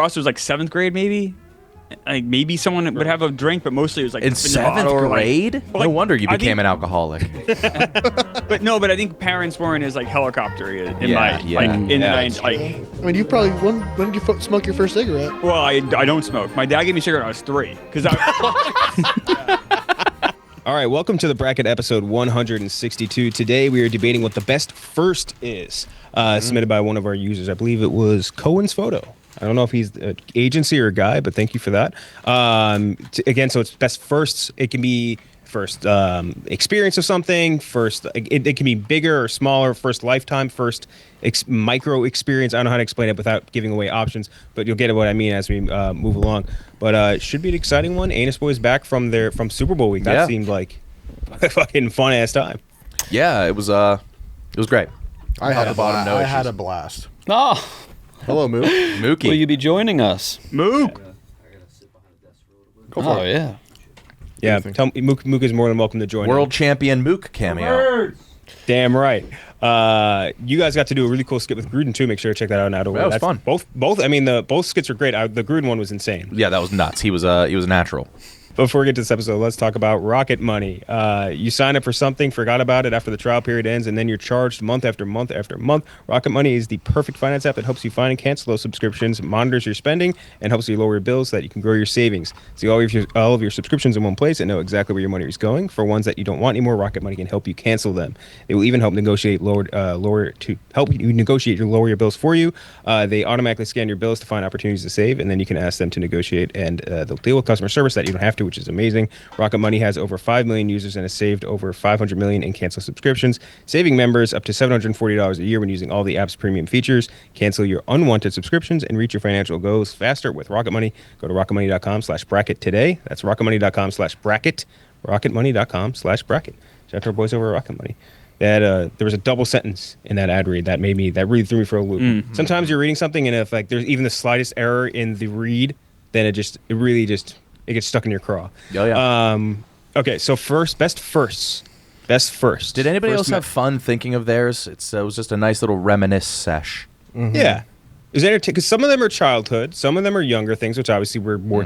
roster was like 7th grade, maybe. Like maybe someone would have a drink, but mostly it was like in 7th grade. Like, no wonder you became an alcoholic. But I think parents weren't as like helicopter in Yeah, my yeah. like in Yeah, my that's like. I mean, you probably when did you smoke your first cigarette? Well, I don't smoke. My dad gave me a cigarette when I was 3 because All right, welcome to the bracket episode 162. Today we are debating what the best first is, submitted by one of our users. I believe it was Cohen's Photo. I don't know if he's an agency or a guy, but thank you for that. Again, so it's best firsts. It can be first experience of something, first, it can be bigger or smaller, first lifetime, first micro experience. I don't know how to explain it without giving away options, but you'll get what I mean as we move along. But it should be an exciting one. Anus Boys back from Super Bowl week. That seemed like a fucking fun-ass time. Yeah, it was great. I had a blast. Oh, hello, Mook. Mookie. Will you be joining us? Mook. Oh, yeah. Yeah, tell me, Mook is more than welcome to join. World champion Mook cameo. Damn right. You guys got to do a really cool skit with Gruden too. Make sure to check that out. That was fun. Both. I mean, both skits were great. The Gruden one was insane. Yeah, that was nuts. He was natural. Before we get to this episode, let's talk about Rocket Money. You sign up for something, forgot about it after the trial period ends, and then you're charged month after month after month. Rocket Money is the perfect finance app that helps you find and cancel those subscriptions, monitors your spending, and helps you lower your bills so that you can grow your savings. See all of your subscriptions in one place and know exactly where your money is going. For ones that you don't want anymore, Rocket Money can help you cancel them. They will even help negotiate lower your bills for you. They automatically scan your bills to find opportunities to save, and then you can ask them to negotiate, and they'll deal with customer service that you don't have to, which is amazing. Rocket Money has over 5 million users and has saved over 500 million in canceled subscriptions, saving members up to $740 a year when using all the app's premium features. Cancel your unwanted subscriptions and reach your financial goals faster with Rocket Money. Go to rocketmoney.com/bracket today. That's rocketmoney.com/bracket. rocketmoney.com/bracket. Shout out to our boys over at Rocket Money. There was a double sentence in that ad read that really threw me for a loop. Mm-hmm. Sometimes you're reading something and if like there's even the slightest error in the read, then it gets stuck in your craw. Oh, yeah. Okay, so best firsts. Did anybody else have fun thinking of theirs? It was just a nice little reminisce sesh. Mm-hmm. Yeah. Because some of them are childhood, some of them are younger things, which obviously we're more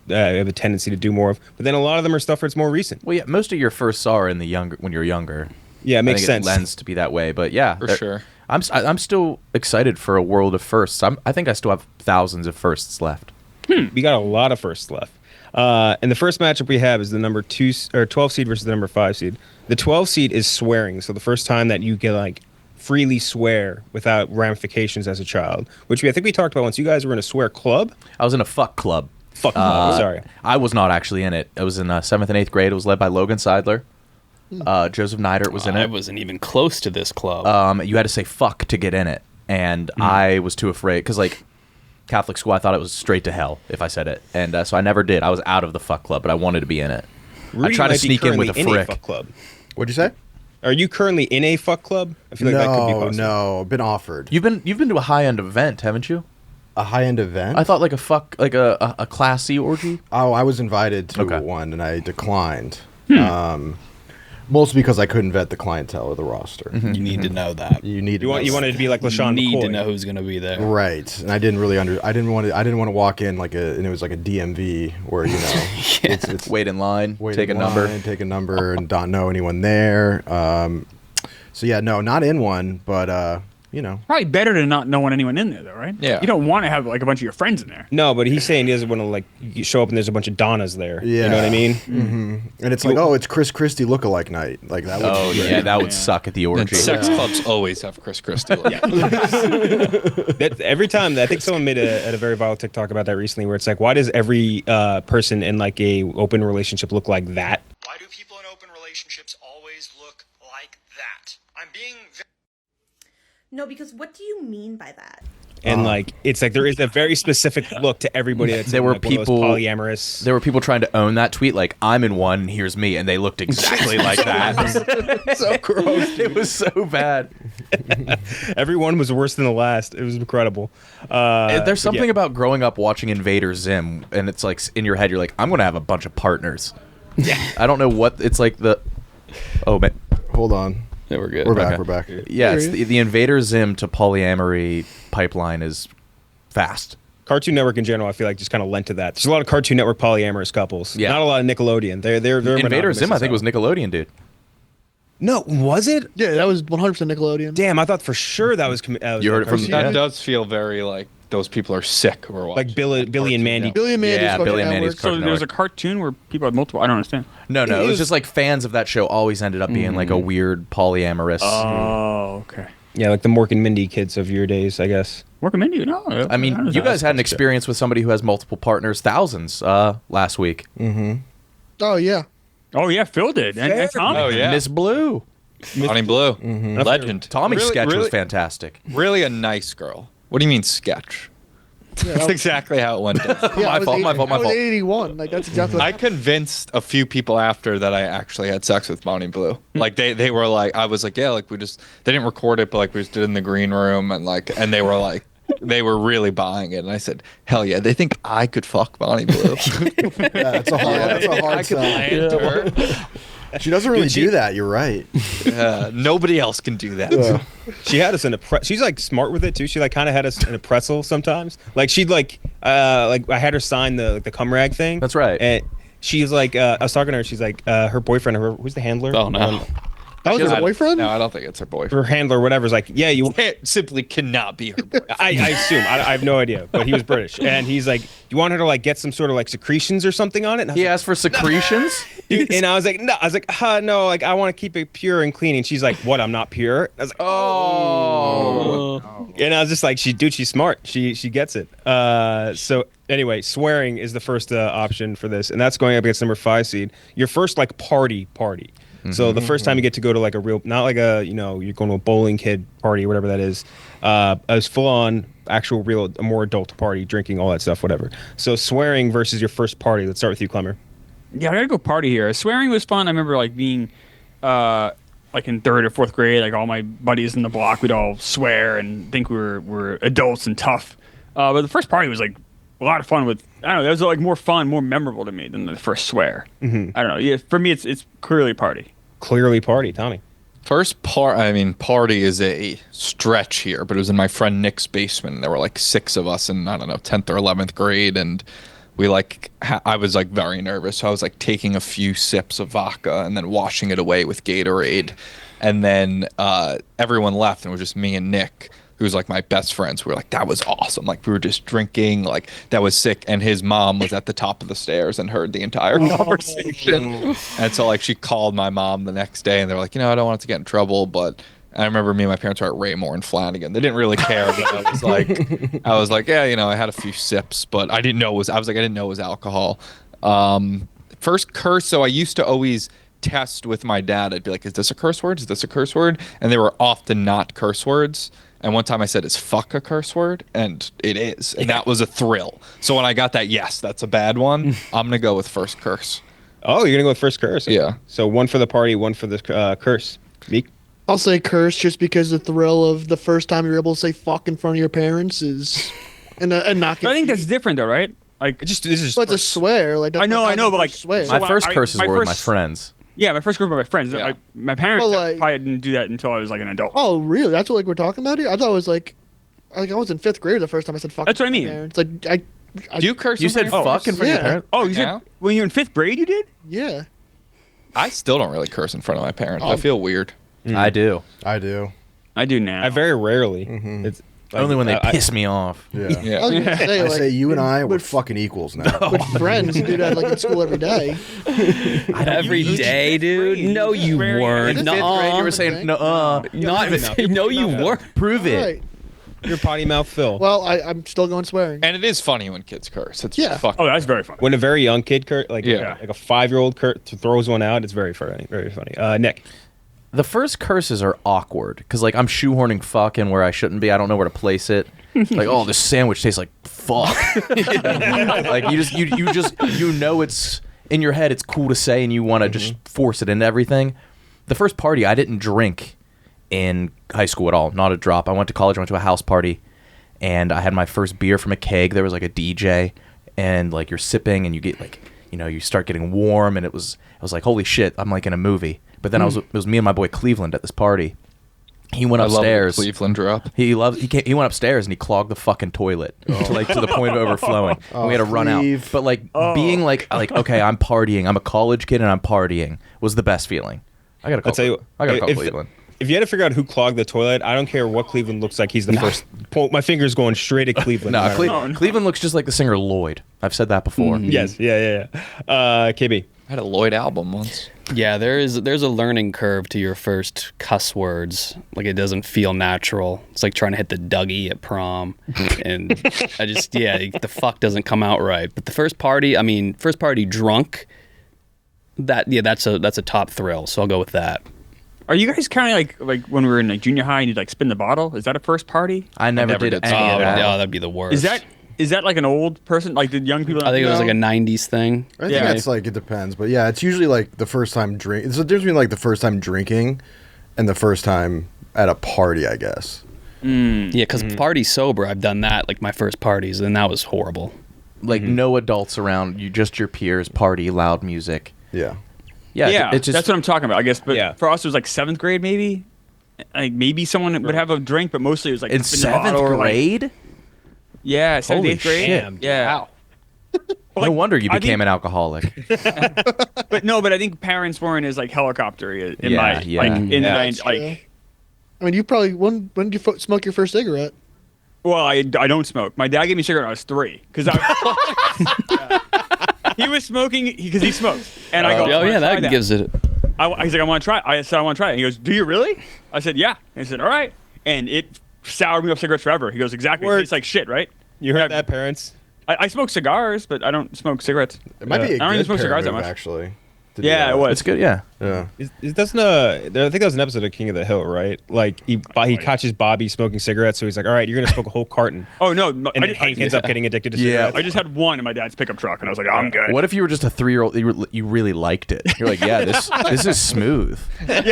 have a tendency to do more of. But then a lot of them are stuff where it's more recent. Well, yeah, most of your firsts are in when you're younger. Yeah, it makes sense. It lends to be that way, but yeah, for sure. I'm still excited for a world of firsts. I think I still have thousands of firsts left. We got a lot of firsts left. And the first matchup we have is the number 12 seed versus the number 5 seed. The 12 seed is swearing, so the first time that you can like freely swear without ramifications as a child, which I think we talked about once. You guys were in a swear club. I was in a fuck club. Sorry, I was not actually in it. It was in 7th and 8th grade. It was led by Logan Seidler. Joseph Neidert was in it. I wasn't even close to this club. You had to say fuck to get in it, and I was too afraid because like Catholic school, I thought it was straight to hell if I said it, and so I never did. I was out of the fuck club, but I wanted to be in it. Rudy I tried to sneak in with a frick. Fuck club. What'd you say? Are you currently in a fuck club? I feel like that could be possible. No, been offered. You've been to a high end event, haven't you? A high end event? I thought like a classy orgy. Oh, I was invited to one and I declined. Mostly because I couldn't vet the clientele or the roster. You need to know that. You wanted it to be like LaShawn McCoy. You need to know who's going to be there. Right. And I didn't really I didn't want to walk in and it was like a DMV where, you know, it's wait in line, take a number and not know anyone there. So yeah, no, not in one, but you know. Probably better to not know anyone in there, though, right? Yeah. You don't want to have like a bunch of your friends in there. No, but he's saying he doesn't want to like you show up and there's a bunch of Donnas there. Yeah. You know what I mean? Mm-hmm. And it's like, oh, it's Chris Christie lookalike night. Like that. Oh yeah, that would suck at the orgy. And sex clubs always have Chris Christie. Every time, I think someone made a very viral TikTok about that recently, where it's like, why does every person in like a open relationship look like that? Why do people in open relationships always look like that? I'm being. No, because what do you mean by that? And like, it's like there is a very specific look to everybody that's there were like people polyamorous. There were people trying to own that tweet, like I'm in one, here's me, and they looked exactly like that. So gross. It was so bad. Everyone was worse than the last. It was incredible. There's something about growing up watching Invader Zim, and it's like in your head, you're like, I'm gonna have a bunch of partners. Yeah. I don't know what it's like. Oh man, hold on. Yeah, we're good. We're back. Yeah, it's the Invader Zim to polyamory pipeline is fast. Cartoon Network in general, I feel like just kind of lent to that. There's a lot of Cartoon Network polyamorous couples. Yeah. Not a lot of Nickelodeon. They're Invader monogamous Zim, I as think, was hell. Nickelodeon, dude. No, was it? Yeah, that was 100% Nickelodeon. Damn, I thought for sure that was. You heard it from Cartoon That Yeah. does feel very like those people are sick who are watching. Like Billy and Mandy. Billy and Mandy's Yeah, Cartoon Billy and Network. Mandy's So Cartoon there's a Network. cartoon where people had multiple. I don't understand. No, It it was was- just like fans of that show always ended up being like a weird polyamorous. Oh, okay. Yeah, like the Mork and Mindy kids of your days, I guess. Recommend you? No. I mean, don't know. you guys had an experience with somebody who has multiple partners, thousands, last week. Oh, yeah. Oh yeah, Phil did. And Tommy. Oh yeah, Miss Blue. Bonnie Blue, legend. Tommy's Really- sketch was really- fantastic. Really a nice girl. What do you mean sketch? That's exactly how it went down. Yeah, My I was fault, my eight- fault, my I was fault. 81. Like, that's exactly I convinced a few people after that I actually had sex with Bonnie Blue. Like they were like, I was like, yeah, like they didn't record it, but like we just did it in the green room and they were like, they were really buying it. And I said, hell yeah, they think I could fuck Bonnie Blue. Yeah, that's a hard I could sell. land her. She doesn't really do that. You're right. Nobody else can do that. Yeah. She had us in a she's like smart with it too. She like kind of had us in a pretzel sometimes. Like she'd like I had her sign the cum rag thing. That's right. And she's like I was talking to her. She's like her boyfriend. Who's the handler? Oh no. That was I- her boyfriend? No, I don't think it's her boyfriend. Her handler, whatever, is like, yeah, you. It simply cannot be her boyfriend. I assume. I have no idea, but he was British, and he's like, you want her to like get some sort of like secretions or something on it? And I was He like, asked for secretions. dude, and I was like, no. I was like, no. Like, I want to keep it pure and clean. And she's like, what? I'm not pure. I was like, Oh. and I was just like, she's smart. She gets it. So anyway, swearing is the first option for this, and that's going up against number 5 seed. Your first like party. So the first time you get to go to like a real, not like a you're going to a bowling kid party or whatever that is. A full on actual real, a more adult party, drinking, all that stuff, whatever. So swearing versus your first party. Let's start with you, Klemmer. Yeah, I gotta go party here. Swearing was fun. I remember like being like in 3rd or 4th grade, like all my buddies in the block, we'd all swear and think we were adults and tough. But the first party was like a lot of fun with, I don't know, that was like more fun, more memorable to me than the first swear. I don't know. Yeah, for me, it's clearly party. Clearly party, Tommy. Party is a stretch here, but it was in my friend Nick's basement. And there were like 6 of us in, I don't know, 10th or 11th grade. And we like, I was like very nervous. So I was like taking a few sips of vodka and then washing it away with Gatorade. And then everyone left and it was just me and Nick, who was like my best friends. We were like, that was awesome. Like we were just drinking, like that was sick. And his mom was at the top of the stairs and heard the entire conversation. And so like she called my mom the next day and they were like, I don't want it to get in trouble. But I remember me and my parents were at Raymore and Flanagan. They didn't really care. But I was like, yeah, I had a few sips, but I didn't know I didn't know it was alcohol. First curse. So I used to always test with my dad. I'd be like, is this a curse word? Is this a curse word? And they were often not curse words. And one time I said, is fuck a curse word? And it is. And that was a thrill. So when I got that, yes, that's a bad one. I'm going to go with first curse. Oh, you're gonna go with first curse. Yeah. So one for the party, one for the curse. Meek. I'll say curse just because the thrill of the first time you're able to say fuck in front of your parents is, and not get. I think that's different though, right? Like, This is. But to swear, like that's I know, not but like, swear. so My first I- curses my were with my first- friends. yeah, my first group of my friends. Yeah. Like, my parents Well, like- probably didn't do that until I was like an adult. Oh, really? That's what like we're talking about here. I thought it was like I was in 5th grade the first time I said fuck. That's what I to my mean. Parents. Like Do you curse? You in said front of your fuck in front of your Yeah. parents? Oh, you said Yeah. when you were in 5th grade, you did? yeah. I still don't really curse in front of my parents. I feel weird. I do. I do. I do now. I very rarely. It's Only when they I- piss me off. Yeah. I was Yeah. gonna say, I like, say you and I we're with- fucking equals now. with friends you do that like in school every day. Every day, dude. No, you weren't. In In 5th grade, you Nuh-uh. were saying, no, Not. No, you weren't. prove it. Right. your potty mouth Phil. Well, I'm still going swearing. And it is funny when kids curse. It's Yeah. fucking. Oh, that's very fun. When a very young kid like Yeah. like a 5-year-old throws one out, it's very funny. Very funny. Nick. The first curses are awkward because like I'm shoehorning fuck in where I shouldn't be. I don't know where to place it. Like, oh, this sandwich tastes like fuck. Like you know it's in your head. It's cool to say, and you want to just force it into everything. The first party, I didn't drink in high school at all. Not a drop. I went to college. I went to a house party, and I had my first beer from a keg. There was like a DJ, and like you're sipping, and you get like you start getting warm, and I was like, holy shit, I'm like in a movie. But then it was me and my boy Cleveland at this party, He went I love the upstairs. Cleveland drop. He went upstairs and he clogged the fucking toilet to the point of overflowing. And we had to run out. But being like okay, I'm partying. I'm a college kid and I'm partying was the best feeling. I gotta call. I gotta call Cleveland. If you had to figure out who clogged the toilet, I don't care what Cleveland looks like. He's the first. My finger's going straight at Cleveland. Cleveland looks just like the singer Lloyd. I've said that before. Yes, yeah. KB. I had a Lloyd album once. Yeah, there's a learning curve to your first cuss words. Like, it doesn't feel natural. It's like trying to hit the Dougie at prom, and the fuck doesn't come out right. But the first party drunk, that's a top thrill. So I'll go with that. Are you guys kind of like when we were in like junior high and you'd like spin the bottle? Is that a first party? I never did any of that. Oh, that'd be the worst. Is that like an old person? Like, did young people? I think it was like a '90s thing. I think it's like, it depends, but yeah, it's usually like the first time drink. It's the difference between like the first time drinking and the first time at a party, I guess. Yeah, because party sober, I've done that. Like my first parties, and that was horrible. Like no adults around, just your peers, party, loud music. Yeah. Yeah, it's just, that's what I'm talking about, I guess. But for us, it was like 7th grade, maybe. Like maybe someone would have a drink, but mostly it was like in 7th grade. Like, yeah, 7th, Holy 8th grade. Shit. Yeah. Wow. No wonder you became an alcoholic. But I think parents weren't as like helicoptery in I mean, you probably when did you smoke your first cigarette? Well, I don't smoke. My dad gave me a cigarette when I was 3 because he was smoking because he smoked, and I go, that gives it. He's like, I want to try. I said, I want to try it. He goes, do you really? I said, yeah. And he said, all right. And it soured me up cigarettes forever. He goes, exactly. It's like shit, right? You heard that, parents? I smoke cigars, but I don't smoke cigarettes. It might be a I don't even good smoke cigars that move, much. actually. Yeah, it was. It's good, yeah. Yeah. I think that was an episode of King of the Hill, right? Like he catches Bobby smoking cigarettes, so he's like, "All right, you're gonna smoke a whole carton." Oh no! And then Hank ends up getting addicted to cigarettes. I just had one in my dad's pickup truck, and I was like, I'm good. What if you were just a 3-year-old? You really liked it. You're like, yeah, this is smooth. Your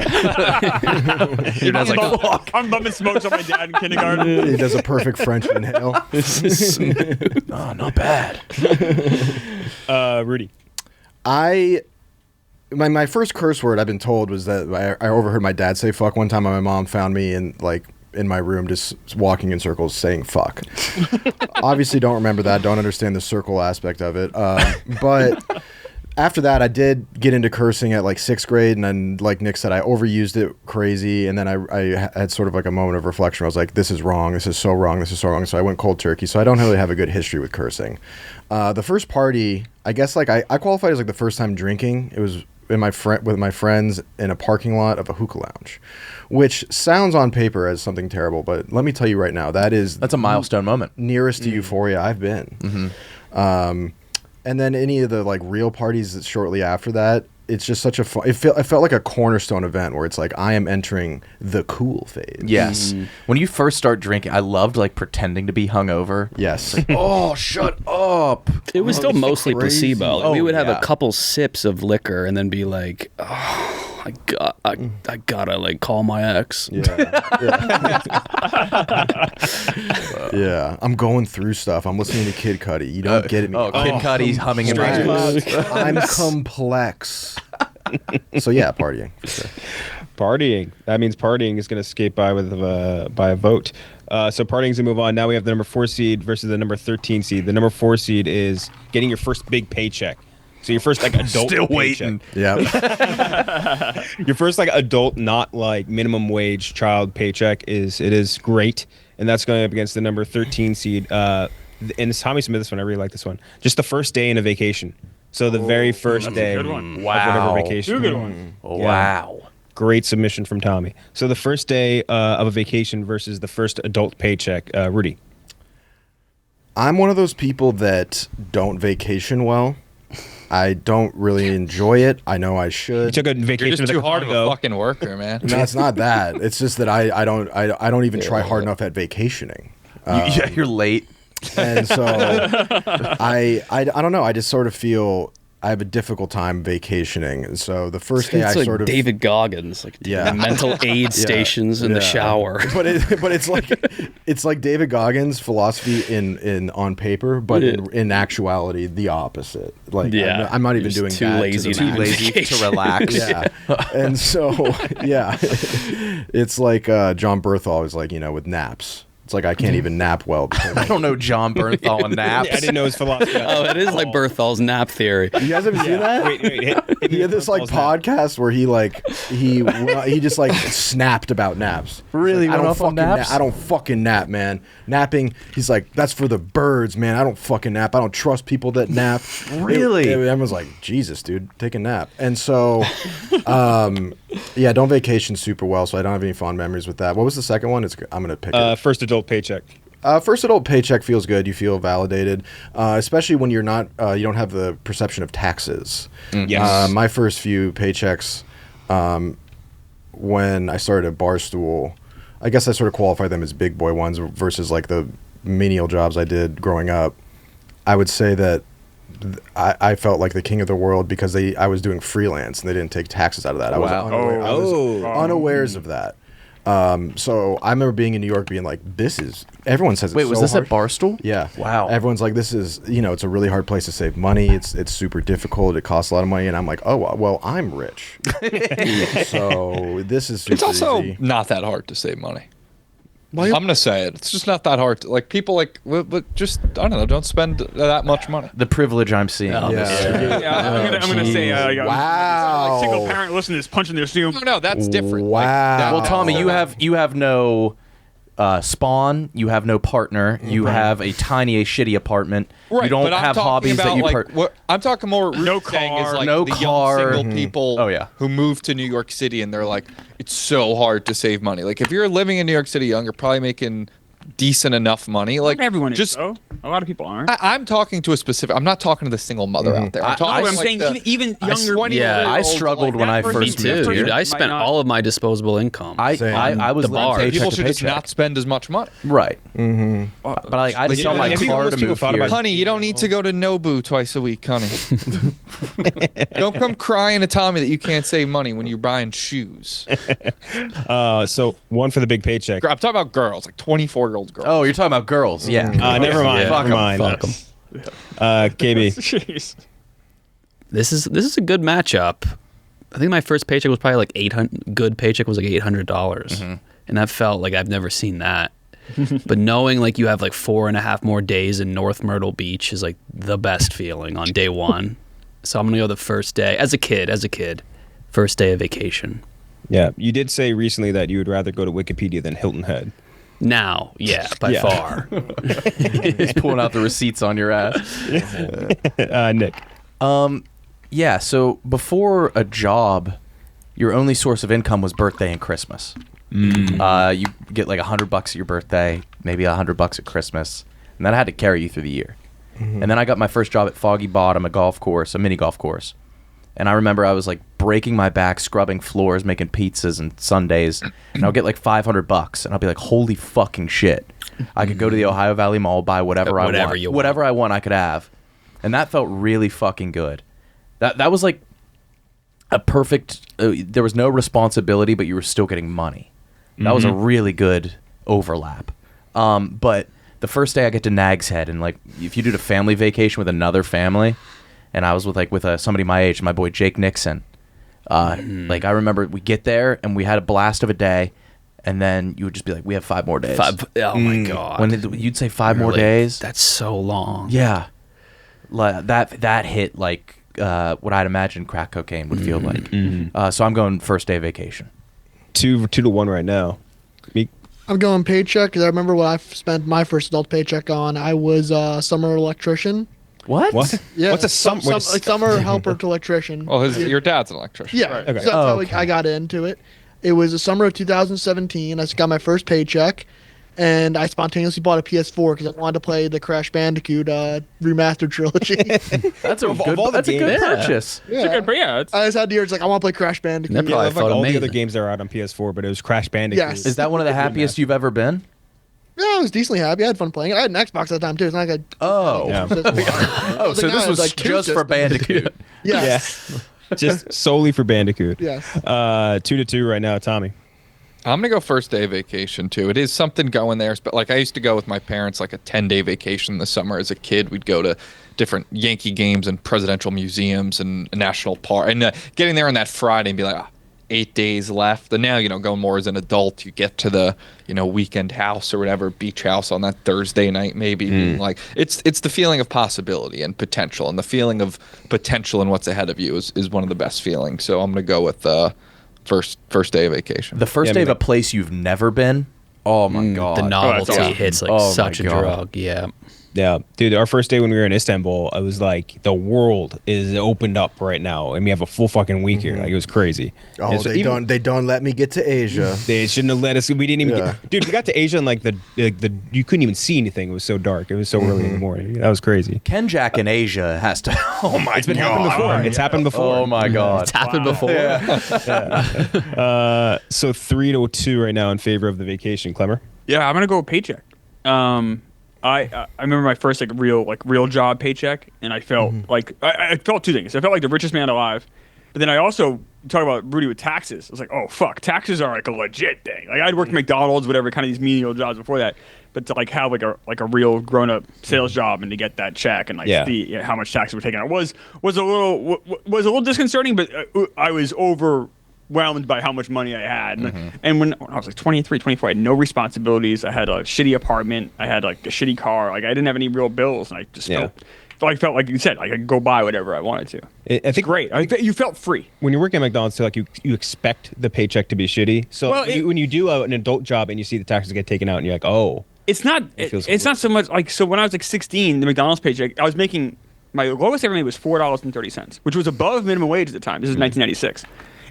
dad's like, I'm bumping smokes on my dad in kindergarten. He does a perfect French inhale. This is smooth. Oh, not bad. Rudy. My first curse word I've been told was that I overheard my dad say fuck one time, and my mom found me in my room just walking in circles saying fuck. Obviously don't remember that, don't understand the circle aspect of it, but after that I did get into cursing at like 6th grade, and then like Nick said, I overused it crazy, and then I had sort of like a moment of reflection where I was like, this is wrong, this is so wrong, this is so wrong, so I went cold turkey. So I don't really have a good history with cursing. The first party, I guess, like I qualified as like the first time drinking. It was with my friends in a parking lot of a hookah lounge, which sounds on paper as something terrible, but let me tell you right now, that's a milestone moment, nearest to euphoria I've been. And then any of the like real parties that shortly after that, it's just such a fun. It felt like a cornerstone event where it's like I am entering the cool phase. Yes. When you first start drinking, I loved like pretending to be hungover. Yes. Like, oh, shut up. It was still mostly crazy. placebo. Like, we would have a couple sips of liquor and then be like, oh, I gotta like call my ex. Yeah. I'm going through stuff. I'm listening to Kid Cudi. You don't get me. Kid Cudi's humming in my head. I'm complex. So yeah, partying for sure. Partying. That means partying is going to escape by a vote. So partying's going to move on. Now we have the number 4 seed versus the number 13 seed. The number 4 seed is getting your first big paycheck. So your first like adult Still paycheck. waiting. Yeah. Your first like adult, not like minimum wage child paycheck is great, and that's going up against the number 13 seed. And Tommy submitted this one. I really like this one. Just the first day in a vacation. So the very first day of whatever vacation. Good one. Wow. Great submission from Tommy. So the first day of a vacation versus the first adult paycheck. Rudy. I'm one of those people that don't vacation well. I don't really enjoy it. I know I should. You took a vacation. You're just too hard of a fucking worker, man. No, it's not that. It's just that I don't even try hard enough at vacationing. You're late. And so I don't know. I just sort of feel I have a difficult time vacationing. And so the first day It's I like sort of David Goggins, like Yeah. the mental aid stations in the shower. But it's like David Goggins' philosophy in on paper, but in actuality the opposite. Like I'm not even doing too that lazy, to the too max. lazy to relax. Yeah. And so it's like John Berthal is like, with naps. It's like I can't even nap well. I don't know John Bernthal and naps. I didn't know his philosophy. Oh, it is like Berthal's nap theory. You guys haven't seen that? Wait, He had this like podcast where he just like snapped about naps. Really? Like, I Went don't off on fucking naps? I don't fucking nap, man. Napping. He's like, that's for the birds, man. I don't fucking nap. I don't trust people that nap. Really? Everyone's like, Jesus, dude, take a nap. And so, yeah, don't vacation super well. So I don't have any fond memories with that. What was the second one? I'm gonna pick it. First adult paycheck. First adult paycheck feels good. You feel validated, especially when you're not. You don't have the perception of taxes. Yes. My first few paychecks, when I started at Barstool, I guess I sort of qualify them as big boy ones versus like the menial jobs I did growing up. I would say that I felt like the king of the world because I was doing freelance and they didn't take taxes out of that. I was unawares of that. So I remember being in New York being like, everyone says it's Wait, was so this hard. at Barstool? Yeah. Wow. Everyone's like, this is, it's a really hard place to save money. It's super difficult. It costs a lot of money. And I'm like, oh, well, I'm rich. So this is super It's also easy. not that hard to save money. Why- I'm gonna say it. It's just not that hard. Like people but just I don't know. Don't spend that much money. The privilege I'm seeing. Oh, Yeah. Yeah, I'm gonna say, Wow. like single parent listening to this punching their shoe. No, that's different. Wow. Well, that's Tommy, different. you have no spawn. You have no partner. You have a tiny, shitty apartment. Right, you don't but I'm have talking hobbies about, that you. like, what I'm talking more. No No saying is car. like No the car. young single people. Oh, yeah. Who move to New York City and they're like, it's so hard to save money. Like if you're living in New York City young, you're probably making decent enough money. Like Not everyone is, just. though. A lot of people aren't. I'm talking to a specific. I'm not talking to the single mother out there. I'm talking. I'm like saying the even younger. 20 Yeah, year I old, struggled like, when I that first person moved Too, here. dude. I spent not- all of my disposable income. I was The living bar. paycheck People to should just paycheck. not spend as much money. Right. But like, I just you sell know, my have you car those to two move thought here. about- Honey, you don't need to go to Nobu twice a week, honey. Don't come crying to Tommy that you can't save money when you're buying shoes. So one for the big paycheck. I'm talking about girls, like 24-year-old girls. Oh, you're talking about girls? Yeah. Never mind. Yeah. Never mind. Fuck 'em. KB. Jeez. This is a good matchup. I think my first paycheck was probably like $800. Good paycheck was like $800, and that felt like I've never seen that. But knowing like you have like 4.5 more days in North Myrtle Beach is like the best feeling on day one. So I'm gonna go the first day as a kid, first day of vacation. Yeah, you did say recently that you would rather go to Wikipedia than Hilton Head. Now, yeah, by Yeah. far. He's pulling out the receipts on your ass. Nick. Yeah. So before a job, your only source of income was birthday and Christmas. You get like $100 at your birthday, maybe $100 at Christmas, and that had to carry you through the year. And then I got my first job at Foggy Bottom, a mini golf course. And I remember I was like breaking my back, scrubbing floors, making pizzas and sundaes, and I'll get like $500, and I'll be like, holy fucking shit! I could go to the Ohio Valley Mall, buy whatever I Whatever want, you whatever I want, I could have, and that felt really fucking good. That was like a perfect. There was no responsibility, but you were still getting money. That was a really good overlap. But the first day I get to Nag's Head, and like if you did a family vacation with another family, and I was with somebody my age, my boy Jake Nixon. Like I remember we get there and we had a blast of a day, and then you would just be like, we have 5 more days. Oh my god! When you'd say 5 more Really? days, That's so long. yeah, that hit like what I'd imagine crack cocaine would feel like. So I'm going first day of vacation. 2-1 right now. Meek. I'm going paycheck because I remember what I spent my first adult paycheck on. I was a summer electrician. What? Yeah, What's a some like summer helper to electrician. Well, your dad's an electrician. Yeah, Okay. so that's how I got into it. It was the summer of 2017. I just got my first paycheck, and I spontaneously bought a PS4 because I wanted to play the Crash Bandicoot remastered trilogy. That's a good. all the That's a good games- Yeah. purchase. It's a good, but yeah, it's, I just had the urge, like, I want to play Crash Bandicoot. That Yeah, probably like felt all the other amazing. games that are out on PS4, but it was Crash Bandicoot. Yes. Is that one of the happiest you've ever been? Yeah, I was decently happy. I had fun playing it. I had an Xbox at the time too. It's not like Oh. Yeah. Oh, so this was like two just for systems. Bandicoot. Yes. Just solely for Bandicoot. Yes. 2-2 right now, Tommy. I'm gonna go first day vacation too. It is something going there, but like I used to go with my parents, like a 10-day vacation in the summer as a kid. We'd go to different Yankee games and presidential museums and national park, and getting there on that Friday and be like, 8 days left. And now, going more as an adult, you get to the, weekend house or whatever, beach house on that Thursday night, maybe. Being like, it's the feeling of possibility and potential, and the feeling of potential and what's ahead of you is one of the best feelings. So I'm gonna go with first day of vacation. The first day of a place you've never been. Oh my god, the novelty awesome. hits like Oh such a my God. drug. Yeah. Yeah, dude, our first day when we were in Istanbul, I was like, the world is opened up right now, and we have a full fucking week here. Like, it was crazy. Oh, And so they even- don't let me get to Asia. They shouldn't have let us. We didn't even. Yeah. Dude, we got to Asia and like the you couldn't even see anything. It was so dark. It was so early in the morning. That was crazy. Kenjac in Asia has to. Oh my It's been happened before. It's happened before. Oh my god. It's happened before. So 3-2 right now in favor of the vacation, Klemmer. Yeah, I'm gonna go with Paycheck. I remember my first real job paycheck, and I felt like I felt two things. I felt like the richest man alive, but then I also talk about Rudy with taxes. I was like, oh fuck, taxes are like a legit thing. Like I'd worked at McDonald's, whatever, kind of these menial jobs before that, but to like have like a real grown up sales job and to get that check and like see how much taxes were taken out was a little disconcerting, but I was overwhelmed by how much money I had. And when I was like 23, 24, I had no responsibilities. I had a shitty apartment. I had like a shitty car. Like I didn't have any real bills, and I just felt like you said, like I could go buy whatever I wanted to. I think Great. You felt free. when you're working at McDonald's, too, like you expect the paycheck to be shitty. So Well, when you do an adult job and you see the taxes get taken out, and you're like, oh, It's not. feels It's not so much like so. When I was like 16, the McDonald's paycheck, I was making my lowest ever made was $4.30, which was above minimum wage at the time. This is 1996,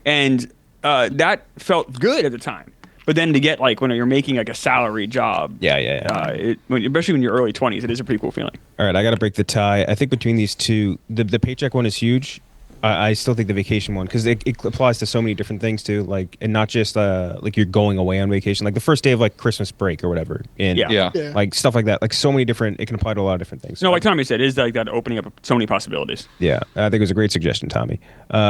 and that felt good at the time. But then to get like when you're making like a salary job, especially when you're early 20s, it is a pretty cool feeling. All right, I got to break the tie. I think between these two, the paycheck one is huge. I still think the vacation one, because it applies to so many different things too, like, and not just like you're going away on vacation, like the first day of like Christmas break or whatever, and Yeah. like stuff like that, like so many different. It can apply to a lot of different things. No, like Tommy said, it is like that opening up so many possibilities. Yeah, I think it was a great suggestion, Tommy.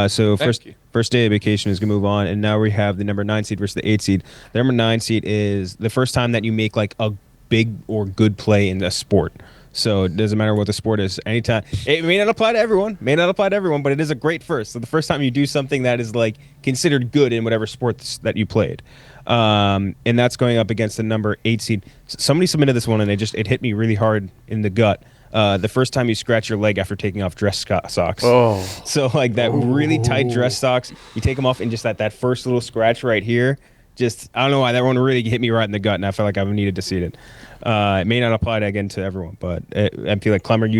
So Thank you. first day of vacation is gonna move on, and now we have the number 9 seed versus the 8 seed. The number 9 seed is the first time that you make like a big or good play in a sport. So it doesn't matter what the sport is. Anytime, it may not apply to everyone, but it is a great first. So the first time you do something that is like considered good in whatever sport that you played, and that's going up against the number 8 seed. Somebody submitted this one, and it hit me really hard in the gut. The first time you scratch your leg after taking off dress socks. Oh. So like that really tight dress socks, you take them off, and just that first little scratch right here. Just, I don't know why that one really hit me right in the gut, and I felt like I needed to see it. It may not apply again to everyone, but I feel like Klemmer,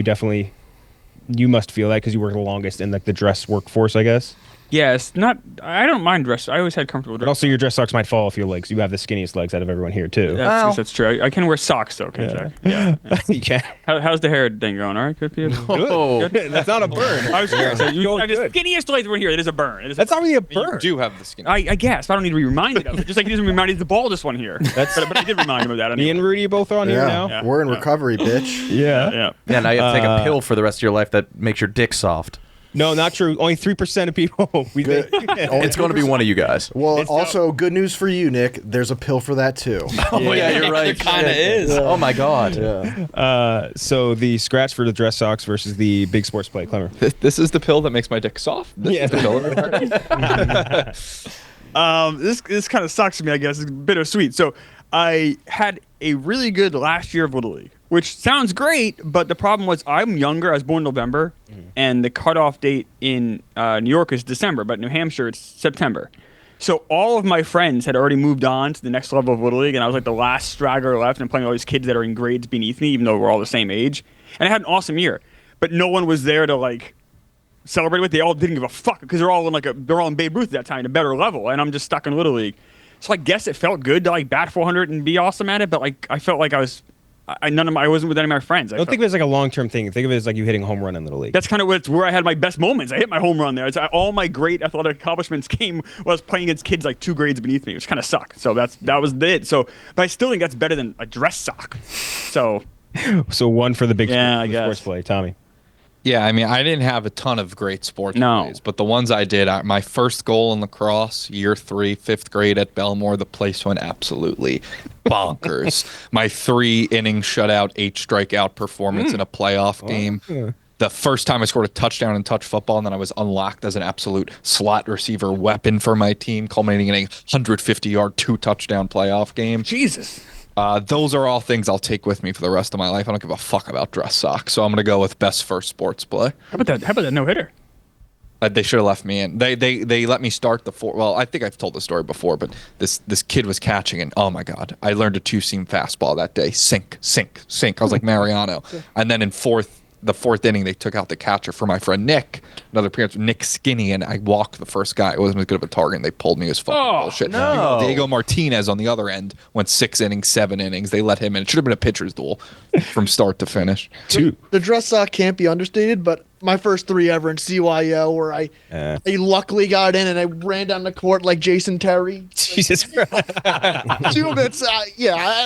you must feel that because you work the longest in like the dress workforce, I guess. Yeah, it's not. I don't mind dress. I always had comfortable But dress. also your dress socks might fall off your legs. You have the skinniest legs out of everyone here too. That's true. I can wear socks though, Kenjac. Yeah. You can't. How's the hair thing going? All right, good for you. Oh. That's not a burn. I was curious. So you have the good. skinniest legs over here. That is a burn. It is That's not really a You burn. do have the skin. I guess. I don't need to be reminded of it. Just like he doesn't remind me of the baldest one here. But I did remind him of that. Me and Anyway. Rudy are both on here now. Yeah. We're in recovery, bitch. Yeah. Yeah. Yeah, now you have to take a pill for the rest of your life that makes your dick soft. No, not true. Only 3% of people. We think. It's going to be one of you guys. Well, also, good news for you, Nick. There's a pill for that too. Oh yeah, you're right. It kind of is. Oh my god. Yeah. So the scratch for the dress socks versus the big sports play, Klemmer. This is the pill that makes my dick soft. This is the pill that This kind of sucks for me, I guess. It's bittersweet. So I had a really good last year of Little League, which sounds great, but the problem was I'm younger. I was born in November, and the cutoff date in New York is December, but New Hampshire, it's September. So all of my friends had already moved on to the next level of Little League, and I was like the last straggler left, and I'm playing all these kids that are in grades beneath me, even though we're all the same age. And I had an awesome year, but no one was there to like celebrate with. They all didn't give a fuck because they're all in Babe Ruth at that time, a better level, and I'm just stuck in Little League. So I guess it felt good to like bat 400 and be awesome at it, but like I felt like I wasn't with any of my friends. Don't think of it as like a long-term thing. Think of it as like you hitting a home run in Little League. That's kind of where I had my best moments. I hit my home run there. All my great athletic accomplishments came when I was playing against kids like 2 grades beneath me, which kind of sucked. So that was it. So, but I still think that's better than a dress sock. So So one for the big Yeah, I sports guess. play, Tommy. Yeah, I mean, I didn't have a ton of great sports No. plays, but the ones I did, my first goal in lacrosse, year 3, 5th grade at Belmore, the place went absolutely bonkers. My 3-inning shutout, 8-strikeout performance in a playoff game. The first time I scored a touchdown in touch football, and then I was unlocked as an absolute slot receiver weapon for my team, culminating in a 150-yard, 2-touchdown playoff game. Jesus. Those are all things I'll take with me for the rest of my life. I don't give a fuck about dress socks, so I'm gonna go with best first sports play. How about that no hitter? They should have left me in. They let me start the four. Well, I think I've told the story before, but this kid was catching, and oh my god, I learned a 2-seam fastball that day. Sink, sink, sink. I was like Mariano, and then in the fourth inning, they took out the catcher for my friend Nick, another appearance, Nick Skinny, and I walked the first guy. It wasn't as good of a target, and they pulled me as fucking bullshit. no. Meanwhile, Diego Martinez on the other end went 6 innings, 7 innings. They let him in. It should have been a pitcher's duel from start to finish. The dress sock can't be understated, but my first 3 ever in CYO, where I luckily got in and I ran down the court like Jason Terry. Jesus Christ. 2 bits,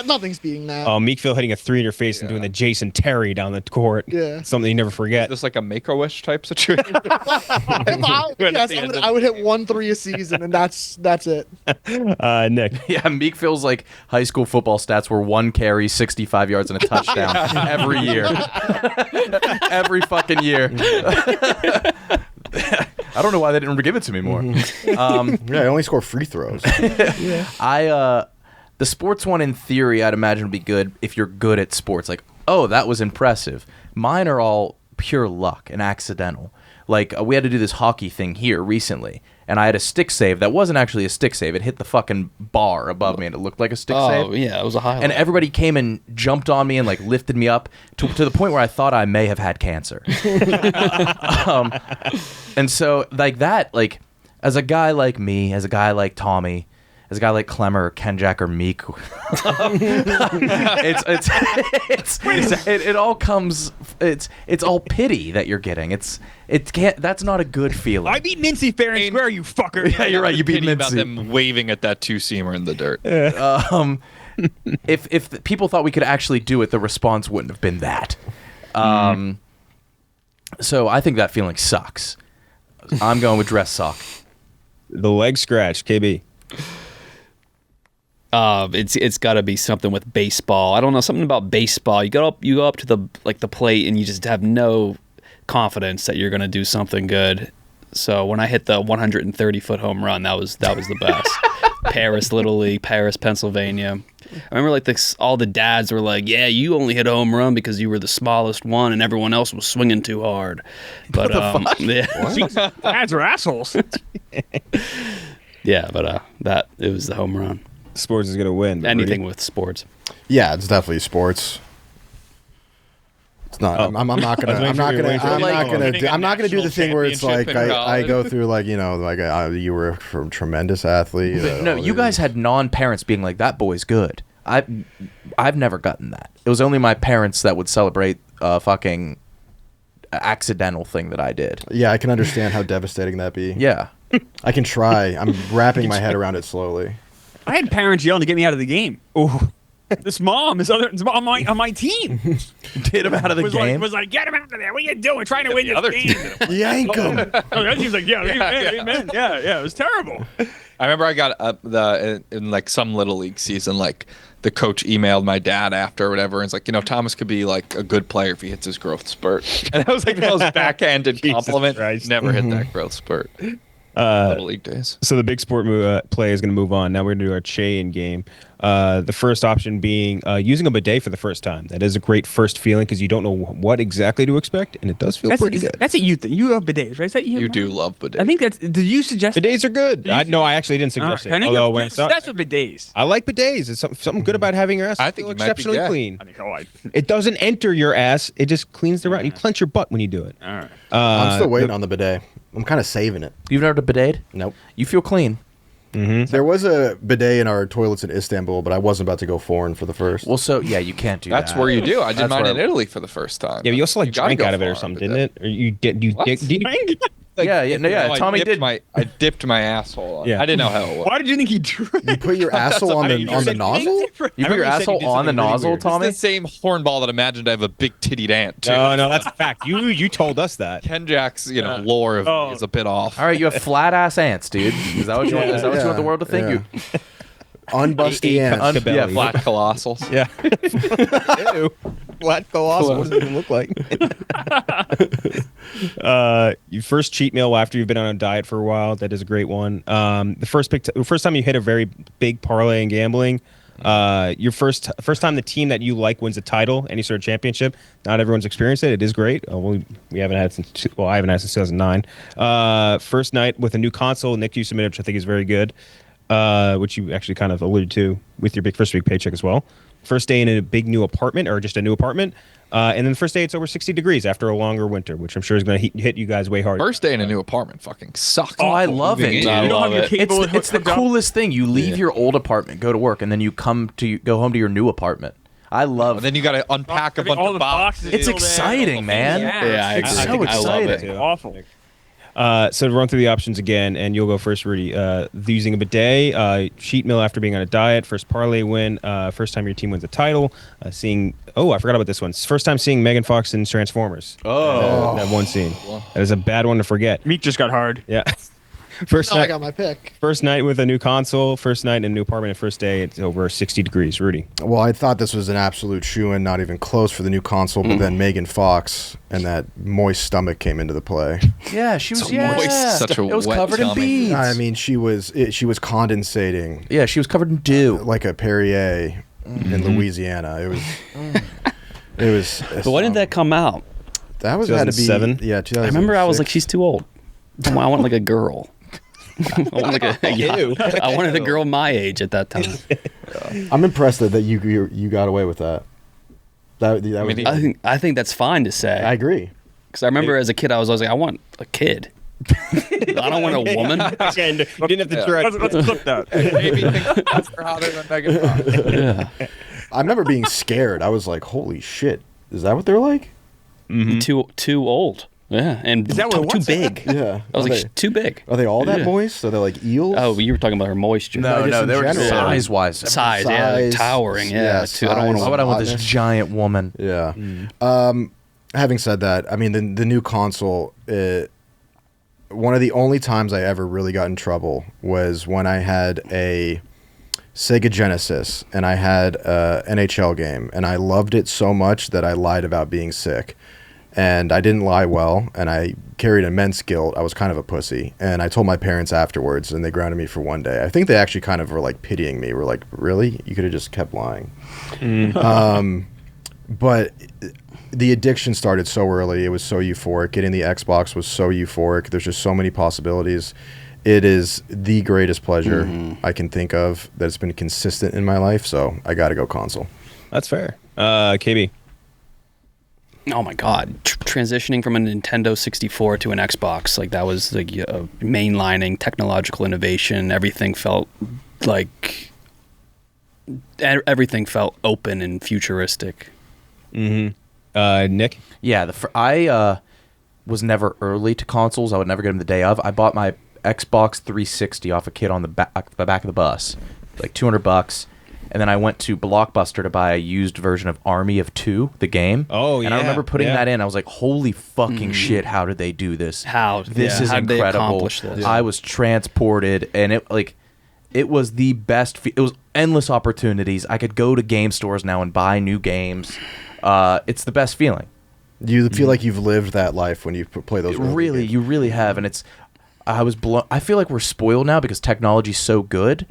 nothing's beating that. Oh, Meekville hitting a 3 in your face and doing the Jason Terry down the court. Yeah. Something you never forget. Is this like a Make-A-Wish type situation? I would hit 1 3 a season, and that's it. Nick. Yeah, Meek feels like high school football stats were 1 carry, 65 yards, and a touchdown every year. Every fucking year. I don't know why they didn't give it to me more. Yeah, I only score free throws. The sports one, in theory, I'd imagine would be good if you're good at sports. Like, oh, that was impressive. Mine are all pure luck and accidental. Like, we had to do this hockey thing here recently, and I had a stick save that wasn't actually a stick save. It hit the fucking bar above me, and it looked like a stick save. Oh, yeah, it was a highlight. And everybody came and jumped on me and like lifted me up to the point where I thought I may have had cancer. And so like that, like as a guy like me, as a guy like Tommy, as a guy like Klemmer or Kenjac or Meek, it all comes. It's all pity that you're getting. That's not a good feeling. I beat Mincy fair and square, you fucker. Yeah, you're right. You beat Pity about Mincy. them waving at that 2-seamer in the dirt. If the people thought we could actually do it, the response wouldn't have been that. So I think that feeling sucks. I'm going with dress sock. The leg scratch, KB. It's got to be something with baseball. I don't know, something about baseball. You go up to the plate and you just have no confidence that you're going to do something good. So when I hit the 130-foot home run, that was the best. Paris Little League, Paris, Pennsylvania. I remember all the dads were like, "Yeah, you only hit a home run because you were the smallest one, and everyone else was swinging too hard." But yeah, Dads are assholes. yeah, but it was the home run. Sports is gonna win. Anything with sports. Yeah, it's definitely sports. It's not. Oh. I'm not gonna. I'm not gonna do the thing where it's like I go through like you were a tremendous athlete. No, you guys had non-parents being like, "That boy's good." I've never gotten that. It was only my parents that would celebrate a fucking accidental thing that I did. Yeah, I can understand how devastating that be. Yeah. I can try. I'm wrapping my head around it slowly. I had parents yelling to get me out of the game. Oh, this mom is on my team. Did him out of the game? Was like, get him out of there. What are you doing? Trying to win this game. Yank him. Oh, that team's like, amen. Yeah, it was terrible. I remember I got in like some little league season, like the coach emailed my dad after or whatever, and it's like, Thomas could be like a good player if he hits his growth spurt. And that was like the most backhanded compliment. Christ. Never hit that growth spurt. Little league days. So the big sport play is going to move on. Now we're going to do our Cheah-in Game. The first option being using a bidet for the first time. That is a great first feeling because you don't know what exactly to expect, and it does feel pretty good. That's a you thing. You have bidets, right? Is that you? You do love bidets. I think that's. Did you suggest Bidets are good. No, I actually didn't suggest it. Although when I saw that's what bidets. I like bidets. It's something good about having your ass I think feel you might be exceptionally gay. clean. I think It doesn't enter your ass. It just cleans the right. You clench your butt when you do it. all right. I'm still waiting on the bidet. I'm kind of saving it. You've never bideted? Nope. You feel clean. There was a bidet in our toilets in Istanbul, but I wasn't about to go foreign for the first. Well, so yeah, you can't do That's that. where you do. I did That's mine where- in Italy for the first time. Yeah, but you also like gotta drank go out of it or far something, with didn't it? Or you What? Tommy did. I dipped my asshole. Yeah. I didn't know how it was. Why did you think he drank? You put your asshole on the nozzle? You put your asshole on the nozzle, Tommy? It's the same hornball that imagined I have a big tittied aunt. Too. No, that's a fact. You told us that. Kenjac's lore is a bit off. All right, you have flat ass ants, dude. Is that what you want? Is that what you want the world to think? Yeah. Unbusty ants. Yeah, Flat colossals. Yeah. Ew. Flat colossal. What does it even look like? Your first cheat meal after you've been on a diet for a while. That is a great one. The first time you hit a very big parlay in gambling. Your first time the team that you like wins a title, any sort of championship. Not everyone's experienced it. It is great. We haven't had it since I haven't had it since 2009. First night with a new console. Nick, you submitted, which I think is very good. Which you actually kind of alluded to with your first big paycheck as well. First day in a big new apartment, or just a new apartment. And then the first day it's over 60 degrees after a longer winter, which I'm sure is going to hit you guys way hard. First day in a new apartment fucking sucks. Oh, I love it. Moving in. I love it. It's the coolest thing. You leave your old apartment, go to work, and then you go home to your new apartment. I love. And then you got to unpack a bunch all of the boxes. boxes. It's exciting, man. Yeah, I It's agree. so I love exciting. it. Awful. So to run through the options again, and you'll go first, Rudy. Using a bidet, cheat meal after being on a diet, first parlay win, first time your team wins a title, I forgot about this one. First time seeing Megan Fox in Transformers. That one scene. That is a bad one to forget. Meek just got hard. Yeah. First I night, got my pick. first night with a new console, first night in a new apartment, and first day it's over 60 degrees. Rudy. Well, I thought this was an absolute shoo-in, not even close for the new console, but then Megan Fox and that moist stomach came into the play. Yeah, she was. So moist, such a it was wet covered in tummy. beads. I mean, she was condensating Yeah, she was covered in dew. like a Perrier in Louisiana. It was. But when did that come out? That was had to be 2007? Yeah, 2006. I remember I was like, she's too old. I want like a girl. I wanted a girl my age at that time. I'm impressed that you got away with that. That was, I think that's fine to say. I agree. Because I remember as a kid, I was always like, I want a kid. I don't want a woman. Again, you didn't have to direct. Let's flip that. Maybe think that's for how they're Megan Fox. Yeah. I remember being scared. I was like, "Holy shit! Is that what they're like?" Too old. Yeah, and Is that what it too was? big. Yeah. I was Are like, they- she's too big. Are they all that Yeah. moist? Are they like eels? Oh, you were talking about her moisture. just No, in they were just general. size-wise. Size, yeah, like Size, towering. Yeah, size, I don't want Why would I want this hotness. giant woman? Yeah. Having said that, I mean the new console. One of the only times I ever really got in trouble was when I had a Sega Genesis and I had a NHL game, and I loved it so much that I lied about being sick. And I didn't lie well, and I carried immense guilt. I was kind of a pussy, and I told my parents afterwards, and they grounded me for one day. I think they actually kind of were like pitying me. Were like, "Really? You could have just kept lying." But the addiction started so early. It was so euphoric. Getting the Xbox was so euphoric. There's just so many possibilities. It is the greatest pleasure I can think of that's been consistent in my life. So I got to go console. That's fair. KB. Oh my God! Transitioning from a Nintendo 64 to an Xbox, like that was like mainlining technological innovation. Everything felt open and futuristic. Nick. Yeah, I was never early to consoles. I would never get them the day of. I bought my Xbox 360 off a kid on the back of the bus, like $200. And then I went to Blockbuster to buy a used version of Army of Two, the game. Oh, And I yeah, remember putting yeah. that in. I was like, "Holy fucking shit! How did they do this? How? This Yeah, is how did they incredible." accomplish this? I was transported, and it was the best. It was endless opportunities. I could go to game stores now and buy new games. It's the best feeling. You feel like you've lived that life when you play those. Really, you really have, and it's. I was blown. I feel like we're spoiled now because technology's so good.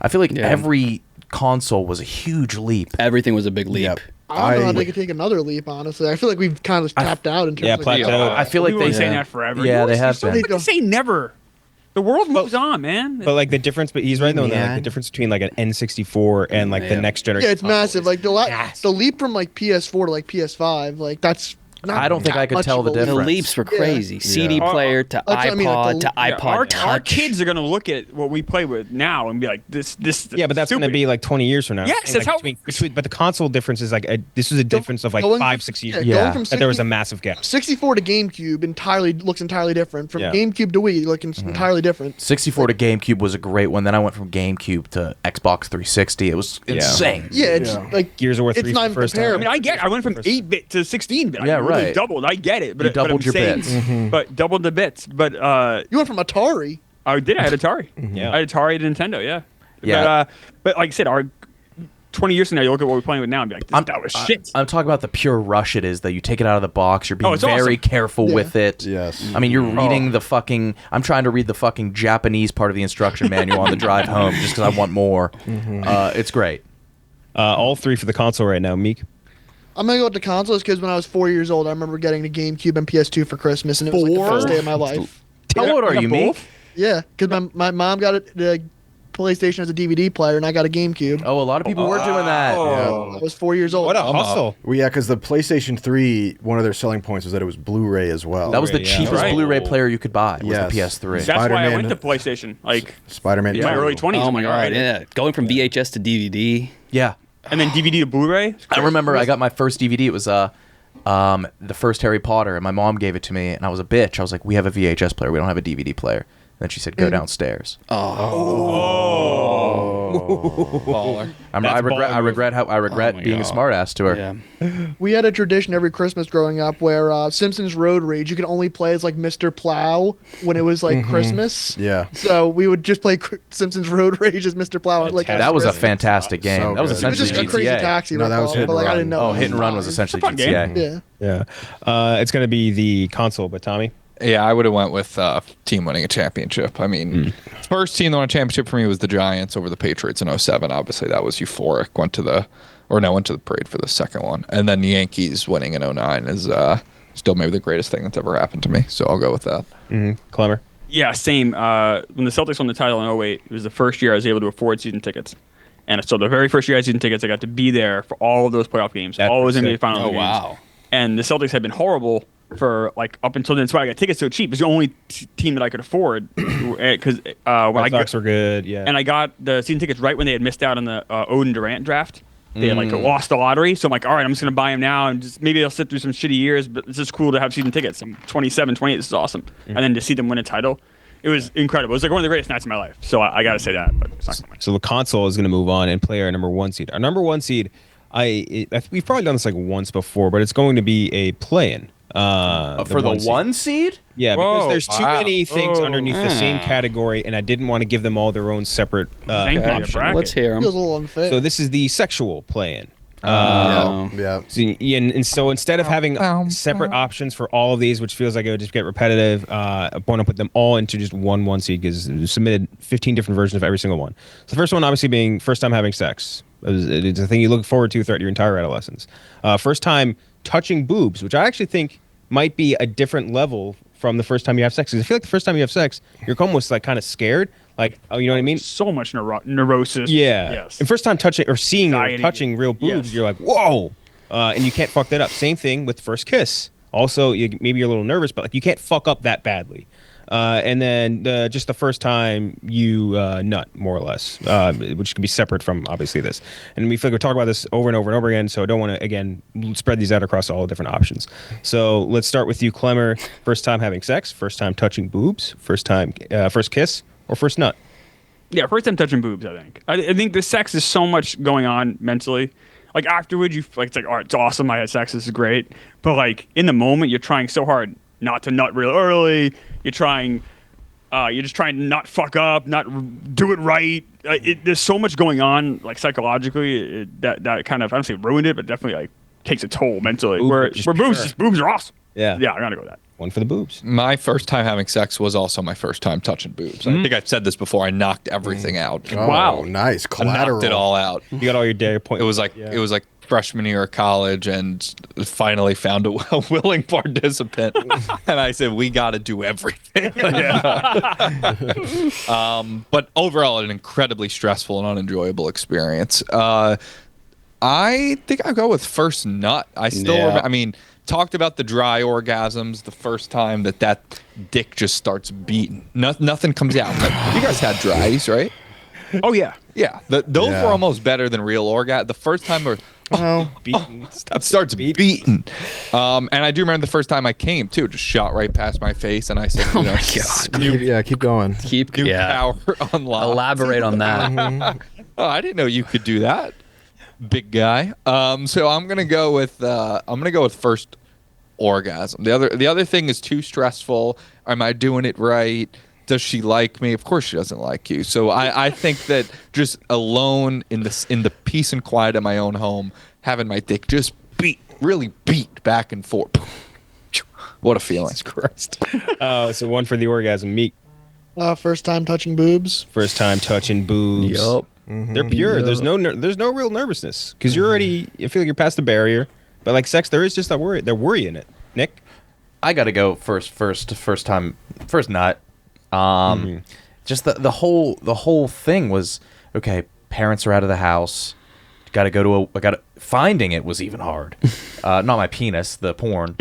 I feel like every console was a huge leap. Everything was a big leap. Yep. I don't know how they could take another leap, honestly. I feel like we've kind of tapped out in terms of plateaued. I feel like People they were saying that forever. Yeah, You they have always been. say never. The world moves on, man. But like the difference, but he's right though. Like, the difference between like an N64 and like the next generation. Yeah, it's massive. Like the leap from like PS4 to like PS5, like that's I don't think I could tell the The difference. leaps were crazy. CD player to That's what I mean, like iPod the- to yeah, iPod Our Touch. kids are gonna look at what we play with now and be like, this. Yeah, but that's going to be like 20 years from now. Yes, And, that's how- But the console difference is like this is a difference of like Going 5-6 years. Yeah. Going from That there was 60 a massive gap. 64 to GameCube looks entirely different. From Yeah. GameCube to Wii, looking entirely different. 64 to GameCube was a great one. Then I went from GameCube to Xbox 360. It was insane. Yeah, it's like Gears of War 3 it's for not the even first time. comparable. I went from 8-bit to 16-bit. Yeah, I really right. doubled. I get it, but You doubled but I'm your saying, bits. But doubled the bits. But You went from Atari. I did. I had Atari. Yeah. I had Atari to Nintendo. Yeah. Yeah. But like I said, our 20 years from now, you look at what we're playing with now and be like, that was shit. I'm talking about the pure rush it is that you take it out of the box. You're being it's very awesome. careful Yeah. with it. Yes. I mean, you're reading the fucking. I'm trying to read the fucking Japanese part of the instruction manual on the drive home just because I want more. It's great. All 3 for the console right now. Meek. I'm gonna go with the consoles because when I was 4 years old, I remember getting the GameCube and PS2 for Christmas, and it was like the first day of my life. How old are you, Meek? Yeah, because my mom got the PlayStation as a DVD player, and I got a GameCube. Oh, a lot of people were doing that. I was 4 years old. What a hustle. Well, yeah, because the PlayStation 3, one of their selling points was that it was Blu-ray as well. That was the Yeah. cheapest Right. Blu-ray player you could buy. Was Yes. the PS3. That's why I Spider-Man- went to PlayStation. Like Spider-Man. in my 2. early 20s. Oh my I'm like, god, all right. yeah. Going from VHS to DVD. Yeah. And then DVD to Blu-ray. I remember I got my first DVD. It was the first Harry Potter, and my mom gave it to me, and I was a bitch. I was like, "We have a VHS player. We don't have a DVD player." And then she said, "Go downstairs." Baller. I regret Oh my being a God. smartass to her. Yeah. We had a tradition every Christmas growing up where Simpsons Road Rage, you could only play as like Mr. Plow when it was like Christmas. Yeah. So we would just play Simpsons Road Rage as Mr. Plow. Like That was a Christmas. fantastic game. So that was good. It was essentially just a crazy GTA. taxi. No, that was ripoff, Hit but and like I Run. didn't know. Oh, it Hit and Run was fine. essentially It's a fun game. GTA. Yeah. Yeah. It's going to be the console, but Tommy? Yeah, I would have went with team winning a championship. I mean, first team that won a championship for me was the Giants over the Patriots in 07. Obviously, that was euphoric. Went to the parade for the second one. And then the Yankees winning in 09 is still maybe the greatest thing that's ever happened to me. So I'll go with that. Klemmer? Yeah, same. When the Celtics won the title in 08, it was the first year I was able to afford season tickets. And so the very first year I had season tickets, I got to be there for all of those playoff games, That's all those sick. NBA Finals Oh games. wow. And the Celtics had been horrible for like up until then. That's why I got tickets so cheap. It's the only team that I could afford because when I Red Sox were good, yeah. and I got the season tickets right when they had missed out on the Odin Durant draft. They had like lost the lottery, so I'm like, all right, I'm just gonna buy them now, and just maybe they'll sit through some shitty years, but it's just cool to have season tickets. I'm 27, 28. This is awesome, and then to see them win a title, it was incredible. It was like one of the greatest nights of my life. So I gotta say that. But it's not gonna win. So the console is going to move on and play our number 1 seed. Our number 1 seed, I think we've probably done this like once before, but it's going to be a play-in. For the one seed? Yeah, Whoa. because there's too Wow. many things Oh. underneath the same category, and I didn't want to give them all their own separate Thank you, option. bracket. Let's hear Feels them. a little unfair. So this is the sexual play-in. Yeah. So, and so instead of having separate options for all of these, which feels like it would just get repetitive, I want to put them all into just one seed because we submitted 15 different versions of every single one. So the first one obviously being first time having sex. It's a thing you look forward to throughout your entire adolescence. First time touching boobs, which I actually think might be a different level from the first time you have sex. Because I feel like the first time you have sex, you're almost like kind of scared. Like, oh, you know what I mean? So much neurosis. Yeah. Yes. And first time touching or seeing or Anxiety. touching real boobs, Yes. you're like, whoa. And you can't fuck that up. Same thing with first kiss. Also, maybe you're a little nervous, but like you can't fuck up that badly. And then just the first time you nut, more or less, which can be separate from obviously this. And we feel like we talk about this over and over and over again, so I don't want to, again, spread these out across all the different options. So let's start with you, Klemmer. First time having sex, first time touching boobs, first kiss, or first nut? Yeah, first time touching boobs. I think the sex is so much going on mentally. Like afterwards, you like it's like, all right, it's awesome. I had sex. This is great. But like in the moment, you're trying so hard not to nut real early. You're just trying to not fuck up, not do it right. There's so much going on, like psychologically, that kind of I don't say ruined it, but definitely like takes a toll mentally. Where boobs are awesome. Yeah. I gotta go with that. One for the boobs. My first time having sex was also my first time touching boobs. I think I've said this before. I knocked everything out. Oh, Wow. nice. I Collateral. knocked it all out. You got all your data points. It was like freshman year of college, and finally found a willing participant. And I said, "We got to do everything." But overall, an incredibly stressful and unenjoyable experience. I think I'll go with first nut. I still, Yeah. I mean, talked about the dry orgasms the first time that dick just starts beating. Nothing comes out. But you guys had dries, right? Oh yeah. Yeah. Those were almost better than real orgasm. The first time were it starts beating. And I do remember the first time I came too, just shot right past my face, and I said, "Oh my god, Keep going. new power unlocked." Elaborate on that. Oh, I didn't know you could do that, big guy. So I'm gonna go with first orgasm. The other thing is too stressful. Am I doing it right? Does she like me? Of course she doesn't like you. So I think that just alone in the peace and quiet of my own home, having my dick just really beat back and forth. What a feeling. Jesus Christ. So one for the orgasm. Meek. First time touching boobs. First time touching boobs. Yup. They're pure. There's no real nervousness because you're already. I feel like you're past the barrier. But like sex, there is just that worry. They're worrying it. Nick. I got to go first nut. Just the whole thing was okay. Parents are out of the house. Got to go to finding it was even hard. Not my penis, the porn.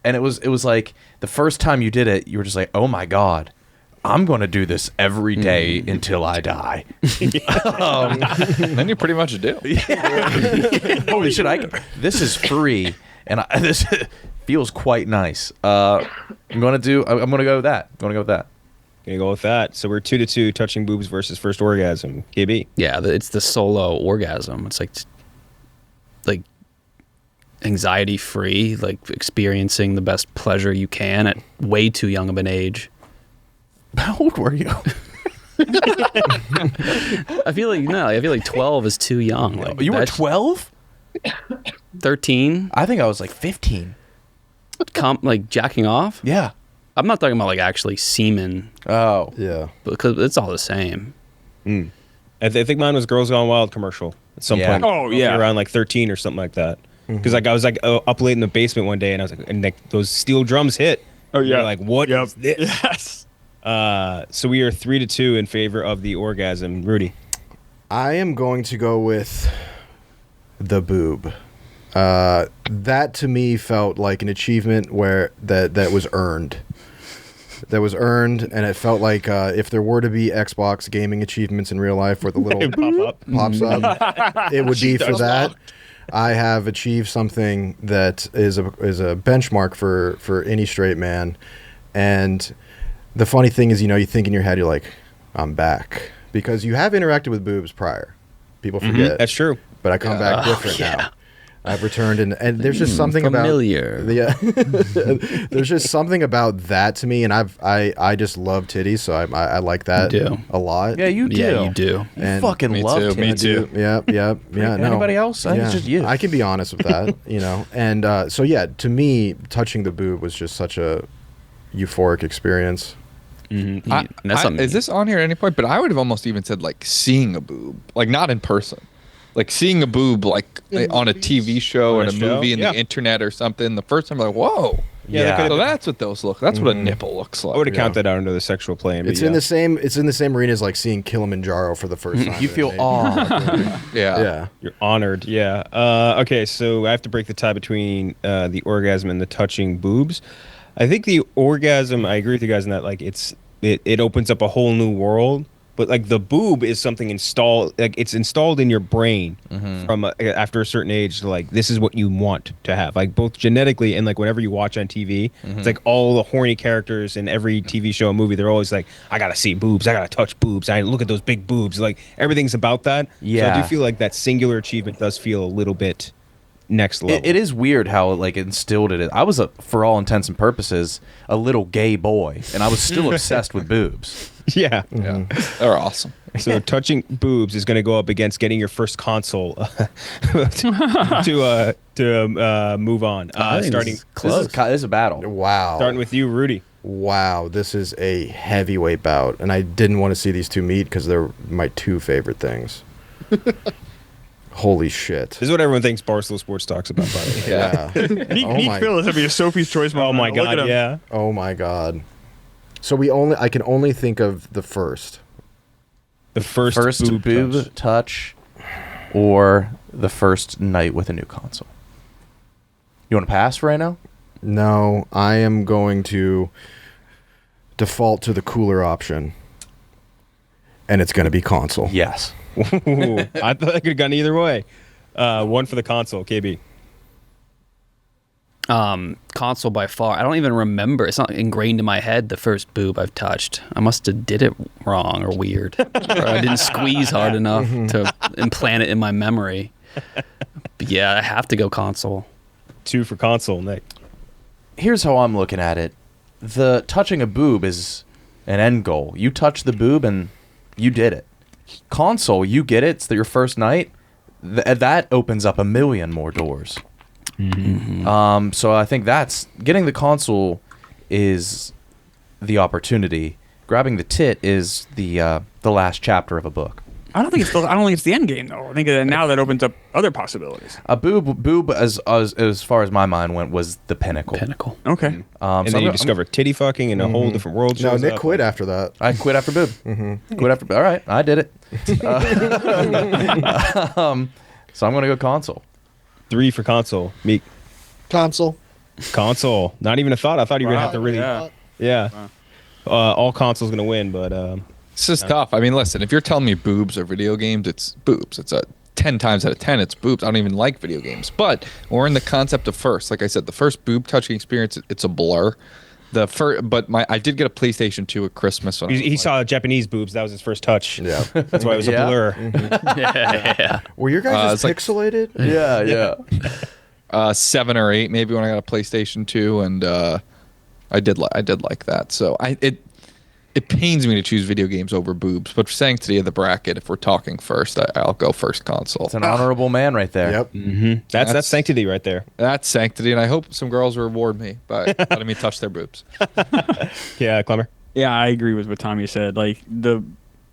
And it was like the first time you did it, you were just like, oh my god, I'm going to do this every day until I die. Then you pretty much do. Holy shit! This is free, and this feels quite nice. I'm gonna go with that. Gonna go with that. So we're 2-2, touching boobs versus first orgasm. KB. Yeah, it's the solo orgasm. It's like anxiety free, like experiencing the best pleasure you can at way too young of an age. How old were you? I feel like 12 is too young. Like, you were 12? 13? I think I was like 15. Like jacking off? Yeah. I'm not talking about like actually semen. Oh. Yeah. Because it's all the same. I think mine was Girls Gone Wild commercial at some point. Oh, yeah. Around like 13 or something like that. Because like I was like up late in the basement one day, and I was like, and like those steel drums hit. Oh yeah. You're like, what is this? Yes. So we are 3-2 in favor of the orgasm. Rudy. I am going to go with the boob. That to me felt like an achievement where that was earned. That was earned, and it felt like if there were to be Xbox gaming achievements in real life where the little pops up, it would be for that. I have achieved something that is a benchmark for any straight man. And the funny thing is, you think in your head, you're like, I'm back. Because you have interacted with boobs prior. People forget. That's true. But I come back different now. I've returned, and there's just something familiar. There's just something about that to me, and I just love titties, so I like that a lot. Yeah, you do. Yeah, you do. And fucking love titties. Me too. Yeah. No. Anybody else? I think it's just you. I can be honest with that, And so yeah, to me, touching the boob was just such a euphoric experience. Is this on here at any point? But I would have almost even said like seeing a boob, like not in person. Like seeing a boob, like on a TV show or in a movie, in the internet or something. The first time, I'm like, whoa, Yeah. So that's what those look. That's what a nipple looks like. I would have counted that out under the sexual plane. It's in the same. It's in the same arena as like seeing Kilimanjaro for the first time. You feel awe. Yeah. You're honored. Yeah. Okay, so I have to break the tie between the orgasm and the touching boobs. I think the orgasm. I agree with you guys in that. Like it opens up a whole new world. But like the boob is something installed, like it's installed in your brain from after a certain age. Like this is what you want to have, like both genetically and like whenever you watch on TV, it's like all the horny characters in every TV show and movie. They're always like, I gotta see boobs, I gotta touch boobs, I look at those big boobs. Like everything's about that. Yeah. So I do feel like that singular achievement does feel a little bit next level. It is weird how like instilled it is. I was for all intents and purposes a little gay boy, and I was still obsessed with boobs. Yeah. They're awesome. So touching boobs is going to go up against getting your first console to move on. Starting This is a battle. Wow. starting with you, Rudy. Wow, this is a heavyweight bout, and I didn't want to see these two meet because they're my two favorite things. Holy shit! This is what everyone thinks Barstool Sports talks about. By the way. Yeah. Meek Phillips would be a Sophie's Choice moment. Oh my Look at god! him. Yeah. Oh my god. So I can only think of the first. The first First boob touch. touch or the first night with a new console? You want to pass for right now? No, I am going to default to the cooler option, and it's going to be console. Yes. Ooh, I thought I could have gone either way. One for the console, KB. Console by far. I don't even remember. It's not ingrained in my head, the first boob I've touched. I must have did it wrong or weird. Or I didn't squeeze hard enough to implant it in my memory. But yeah, I have to go console. 2 for console, Nick. Here's how I'm looking at it. The touching a boob is an end goal. You touch the boob and you did it. Console, you get it. It's your first night. That opens up a million more doors. So I think that's getting the console is the opportunity. Grabbing the tit is the last chapter of a book. I don't think it's the end game though. I think that now that opens up other possibilities. A boob as far as my mind went was the pinnacle. Okay. And so then you discover titty fucking in a whole different world. No, shows Nick up. quit after that. I quit after boob. Quit after. All right, I did it. So I'm gonna go console. 3 for console, Meek. Console. Console. Not even a thought. I thought you were gonna have to really. Yeah. All console's gonna win, but This is tough. I mean, listen, if you're telling me boobs or video games, it's boobs. It's a 10 times out of 10, it's boobs. I don't even like video games. But we're in the concept of first. Like I said, the first boob touching experience, it's a blur. I did get a PlayStation 2 at Christmas. When he saw Japanese boobs. That was his first touch. Yeah. That's why it was a Yeah. blur. Yeah. Were your guys it's like- pixelated? Yeah. 7 or 8 maybe when I got a PlayStation 2, and I did like that. So it pains me to choose video games over boobs, but for sanctity of the bracket, if we're talking first, I'll go first console. It's an honorable man right there. Yep. That's sanctity right there. That's sanctity, and I hope some girls reward me by letting me touch their boobs. Yeah, Klemmer. Yeah, I agree with what Tommy said. Like the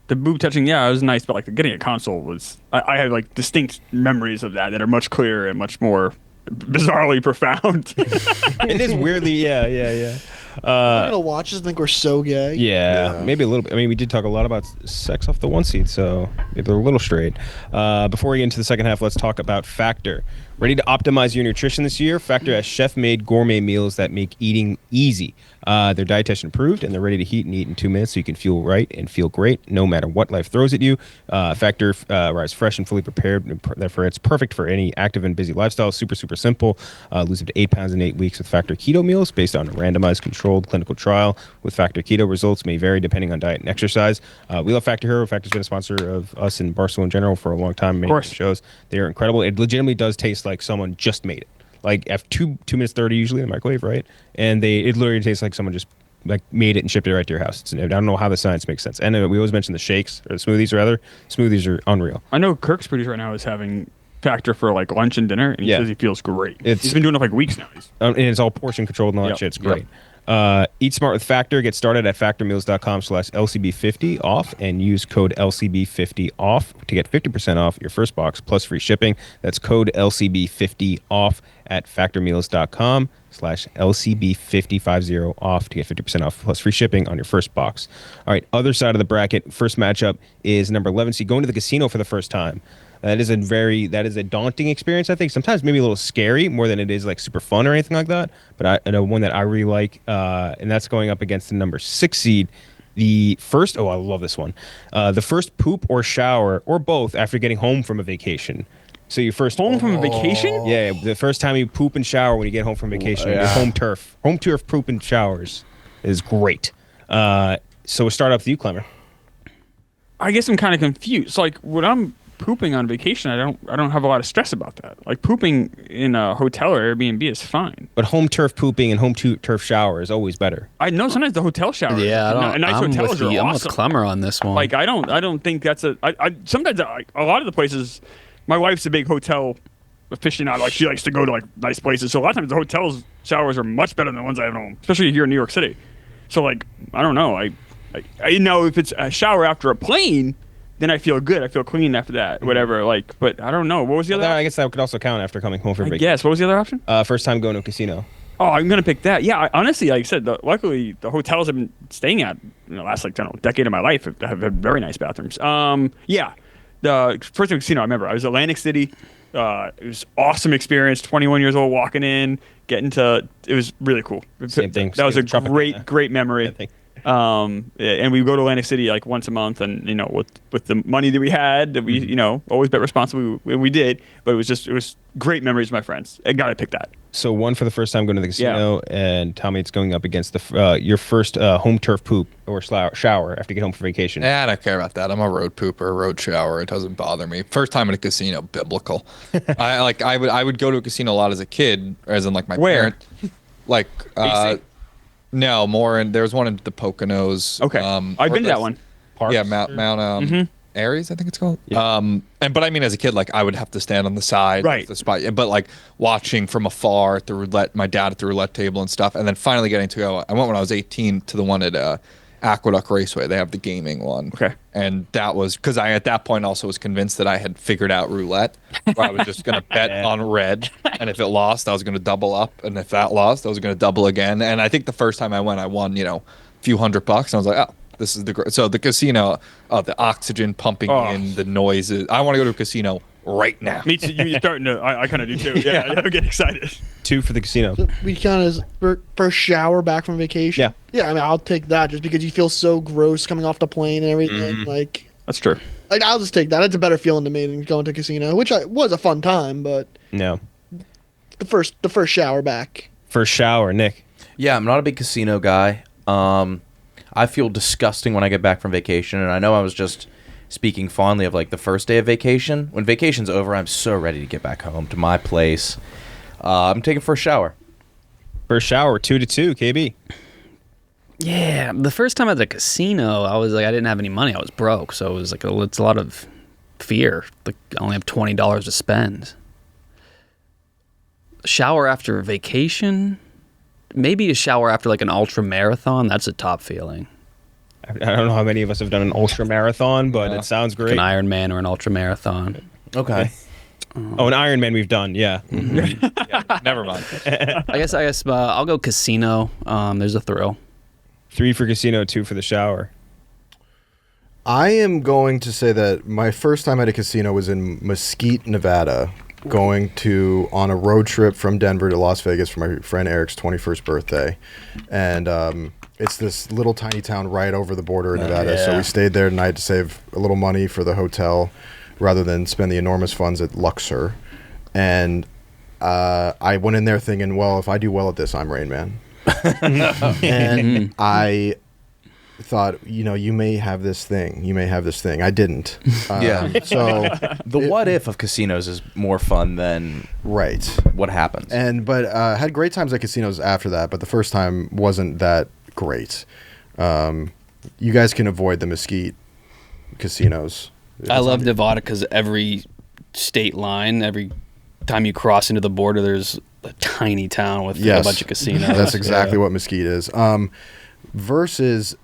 boob touching, yeah, it was nice, but like getting a console was. I have like distinct memories of that are much clearer and much more bizarrely profound. It is weirdly, yeah. I'm gonna watch this and think we're so gay. Yeah, maybe a little bit. I mean, we did talk a lot about sex off the one seat, so maybe they're a little straight. Before we get into the second half, let's talk about Factor. Ready to optimize your nutrition this year? Factor has chef-made gourmet meals that make eating easy. They're dietitian approved, and they're ready to heat and eat in 2 minutes so you can feel right and feel great no matter what life throws at you. Factor arrives fresh and fully prepared. Therefore, it's perfect for any active and busy lifestyle. Super, super simple. Lose up to 8 pounds in 8 weeks with Factor Keto meals based on a randomized controlled clinical trial. With Factor Keto, results may vary depending on diet and exercise. We love Factor Hero. Factor's been a sponsor of us in Barcelona in general for a long time. Many shows. They are incredible. It legitimately does taste like someone just made it. Like after 2 minutes 30 usually in the microwave, right? And it literally tastes like someone just like made it and shipped it right to your house. I don't know how the science makes sense. And we always mention the shakes or the smoothies rather. Smoothies are unreal. I know Kirk's producer right now is having Factor for like lunch and dinner, and he says he feels great. He's been doing it for like weeks now. And it's all portion controlled and all that shit. It's great. Eat smart with Factor. Get started at factormeals.com/LCB50 off and use code LCB50 off to get 50% off your first box plus free shipping. That's code LCB50 off at factormeals.com/LCB5050 off to get 50% off plus free shipping on your first box. All right, other side of the bracket. First matchup is number 11 seed going to the casino for the first time. That is a daunting experience, I think. Sometimes maybe a little scary more than it is like super fun or anything like that. But I know one that I really like, and that's going up against the number 6 seed. I love this one. The first poop or shower or both after getting home from a vacation. So your first home from a vacation? Yeah, the first time you poop and shower when you get home from vacation. Your home turf poop and showers is great. So we'll start off with you, Klemmer. I guess I'm kind of confused. Like when I'm pooping on vacation, I don't have a lot of stress about that. Like pooping in a hotel or Airbnb is fine. But home turf pooping and home turf shower is always better. I know sometimes the hotel showers. Yeah, nice hotels are awesome. I'm with Klemmer on this one. Like I don't think that's sometimes a lot of the places. My wife's a big hotel aficionado. Like she likes to go to like nice places. So a lot of times the hotel's showers are much better than the ones I have at home, especially here in New York City. So like I don't know. I know if it's a shower after a plane, then I feel good. I feel clean after that. Whatever. Like, but I don't know. What was the other? I guess that could also count after coming home from vacation. Yes. What was the other option? First time going to a casino. Oh, I'm gonna pick that. Yeah, honestly, like I said, luckily the hotels I've been staying at in the last decade of my life have had very nice bathrooms. Yeah, The first time casino I remember, I was Atlantic City. It was awesome experience. 21 years old, walking in, getting to. It was really cool. Same thing. That was a Same great memory. And we would go to Atlantic City like once a month, and with the money that we had, that we always bet responsibly. We did, but it was great memories with my friends. I gotta pick that. So one for the first time going to the casino, and Tommy, it's going up against your first home turf poop or shower after you get home from vacation. Yeah, I don't care about that. I'm a road pooper, a road shower. It doesn't bother me. First time at a casino, biblical. I would go to a casino a lot as a kid, as in like my Where? parent. Like no, more in there was one in the Poconos. Okay, I've been to that one. Parks? Yeah, Mount Aries, I think it's called. Yeah. But I mean, as a kid, like I would have to stand on the side, Right? of the spot, but like watching from afar at the roulette, my dad at the roulette table and stuff, and then finally getting to go. I went when I was 18 to the one at Aqueduct Raceway. They have the gaming one. Okay. And that was because I at that point also was convinced that I had figured out roulette, where I was just gonna bet on red, and if it lost, I was gonna double up, and if that lost, I was gonna double again. And I think the first time I went, I won a few $100, and I was like, oh. This is so the casino, the oxygen pumping in, the noises. I want to go to a casino right now. Me too. You're starting to. I kind of do too. Yeah, I get excited. 2 for the casino. So we kind of first shower back from vacation. Yeah. Yeah, I mean, I'll take that just because you feel so gross coming off the plane and everything. Like That's true. I'll just take that. It's a better feeling to me than going to a casino, which was a fun time, but No. the first shower back. First shower, Nick. Yeah, I'm not a big casino guy. I feel disgusting when I get back from vacation, and I know I was just speaking fondly of like the first day of vacation. When vacation's over, I'm so ready to get back home to my place. I'm taking first shower. First shower, 2-2, KB. Yeah, the first time at the casino, I was like, I didn't have any money. I was broke, so it was like it's a lot of fear. Like, I only have $20 to spend. Shower after vacation. Maybe a shower after like an ultra marathon. That's a top feeling. I don't know how many of us have done an ultra marathon, but it sounds great. Like an Ironman or an ultra marathon. Okay. Oh, an Ironman we've done, yeah. Yeah, never mind. I guess I'll go casino. There's a thrill. 3 for casino, 2 for the shower. I am going to say that my first time at a casino was in Mesquite, Nevada, going on a road trip from Denver to Las Vegas for my friend Eric's 21st birthday. And it's this little tiny town right over the border in Nevada. Yeah. So we stayed there tonight to save a little money for the hotel rather than spend the enormous funds at Luxor. And I went in there thinking, well, if I do well at this, I'm Rain Man. And I thought, you may have this thing. You may have this thing. I didn't. Yeah. So The what if of casinos is more fun than right. what happens. But had great times at casinos after that, but the first time wasn't that great. You guys can avoid the Mesquite casinos. I love Nevada because every state line, every time you cross into the border, there's a tiny town with a bunch of casinos. That's exactly what Mesquite is. Versus,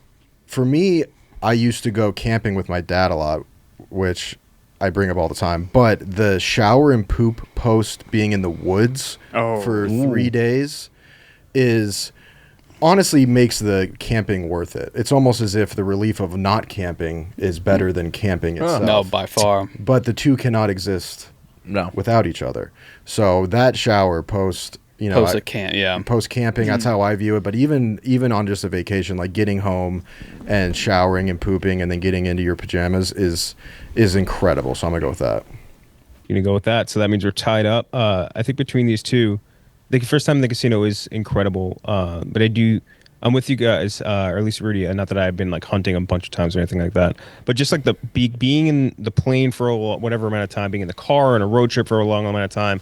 for me, I used to go camping with my dad a lot, which I bring up all the time. But the shower and poop post being in the woods for 3 days is honestly makes the camping worth it. It's almost as if the relief of not camping is better than camping itself. No, by far. But the two cannot exist without each other. So that shower post, post camping, that's how I view it. But even on just a vacation, like getting home and showering and pooping and then getting into your pajamas is incredible. So I'm gonna go with that. You're gonna go with that. So that means we're tied up. I think between these two, the first time in the casino is incredible. But I'm with you guys, or at least Rudy. Not that I've been like hunting a bunch of times or anything like that, but just like being in the plane for whatever amount of time, being in the car on a road trip for a long amount of time,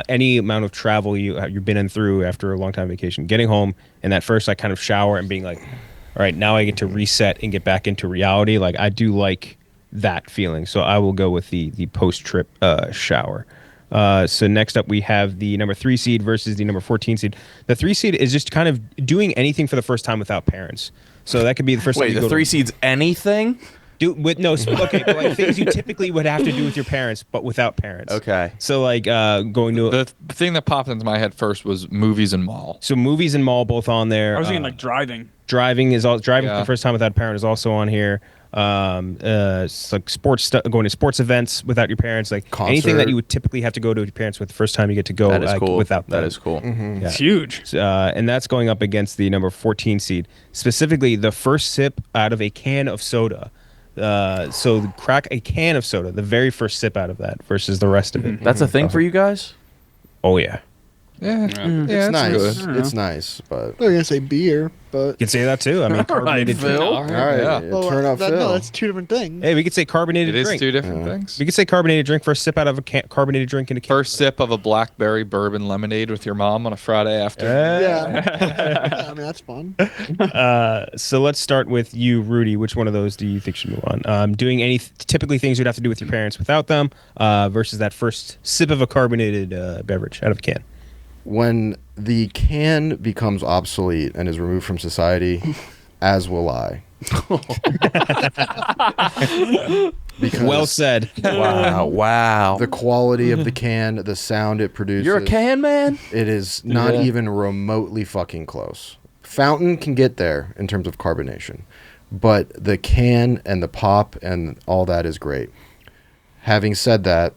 any amount of travel you've been in through after a long time vacation, getting home and that first like kind of shower and being like, all right, now I get to reset and get back into reality. Like I do like that feeling, so I will go with the post trip shower. So next up we have the number 3 seed versus the number 14 seed. The 3 seed is just kind of doing anything for the first time without parents. So that could be the first time you the go 3 seed's anything? but like things you typically would have to do with your parents, but without parents. Okay. So like going to The thing that popped into my head first was movies and mall. so movies and mall both on there. I was thinking like driving. Driving for Yeah. the first time without a parent is also on here. like sports stuff, going to sports events without your parents, like anything that Concert. you would typically have to go to with your parents with the first time you get to go That is cool. without them. That is cool. Yeah. It's huge. And that's going up against the number 14 seed, specifically the first sip out of a can of soda. So crack a can of soda, the very first sip out of that versus the rest of it. That's a thing for you guys? Oh yeah. Yeah, It's nice. good. It's nice, but They're gonna say beer, but You could say that too. I mean, carbonated drink. all right, Yeah. turn up Phil. No, that's two different things. Hey, we could say carbonated It is drink. two different things. We could say carbonated drink, first sip out of a carbonated drink in a can. First sip of a blackberry bourbon lemonade with your mom on a Friday afternoon. Yeah. I mean, that's fun. So let's start with you, Rudy. Which one of those do you think should move on? Doing any typically things you'd have to do with your parents without them, versus that first sip of a carbonated beverage out of a can. When the can becomes obsolete and is removed from society, as will I. Because Well said. Wow. the quality of the can, the sound it produces. You're a can man? It is not Yeah. even remotely fucking close. Fountain can get there in terms of carbonation, but the can and the pop and all that is great. Having said that,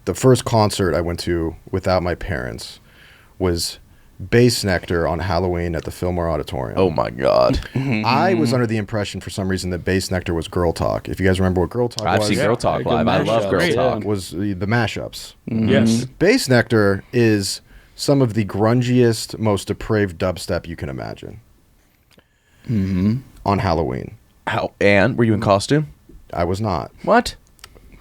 the first concert I went to without my parents was Bass Nectar on Halloween at the Fillmore Auditorium. Oh my god. I was under the impression for some reason that Bass Nectar was Girl Talk. If you guys remember what Girl Talk I've was, seen Girl Talk good live. I love mashups. Girl Great. Talk. was the mashups. Yes. Bass Nectar is some of the grungiest, most depraved dubstep you can imagine. On Halloween. How? And were you in costume? I was not. What?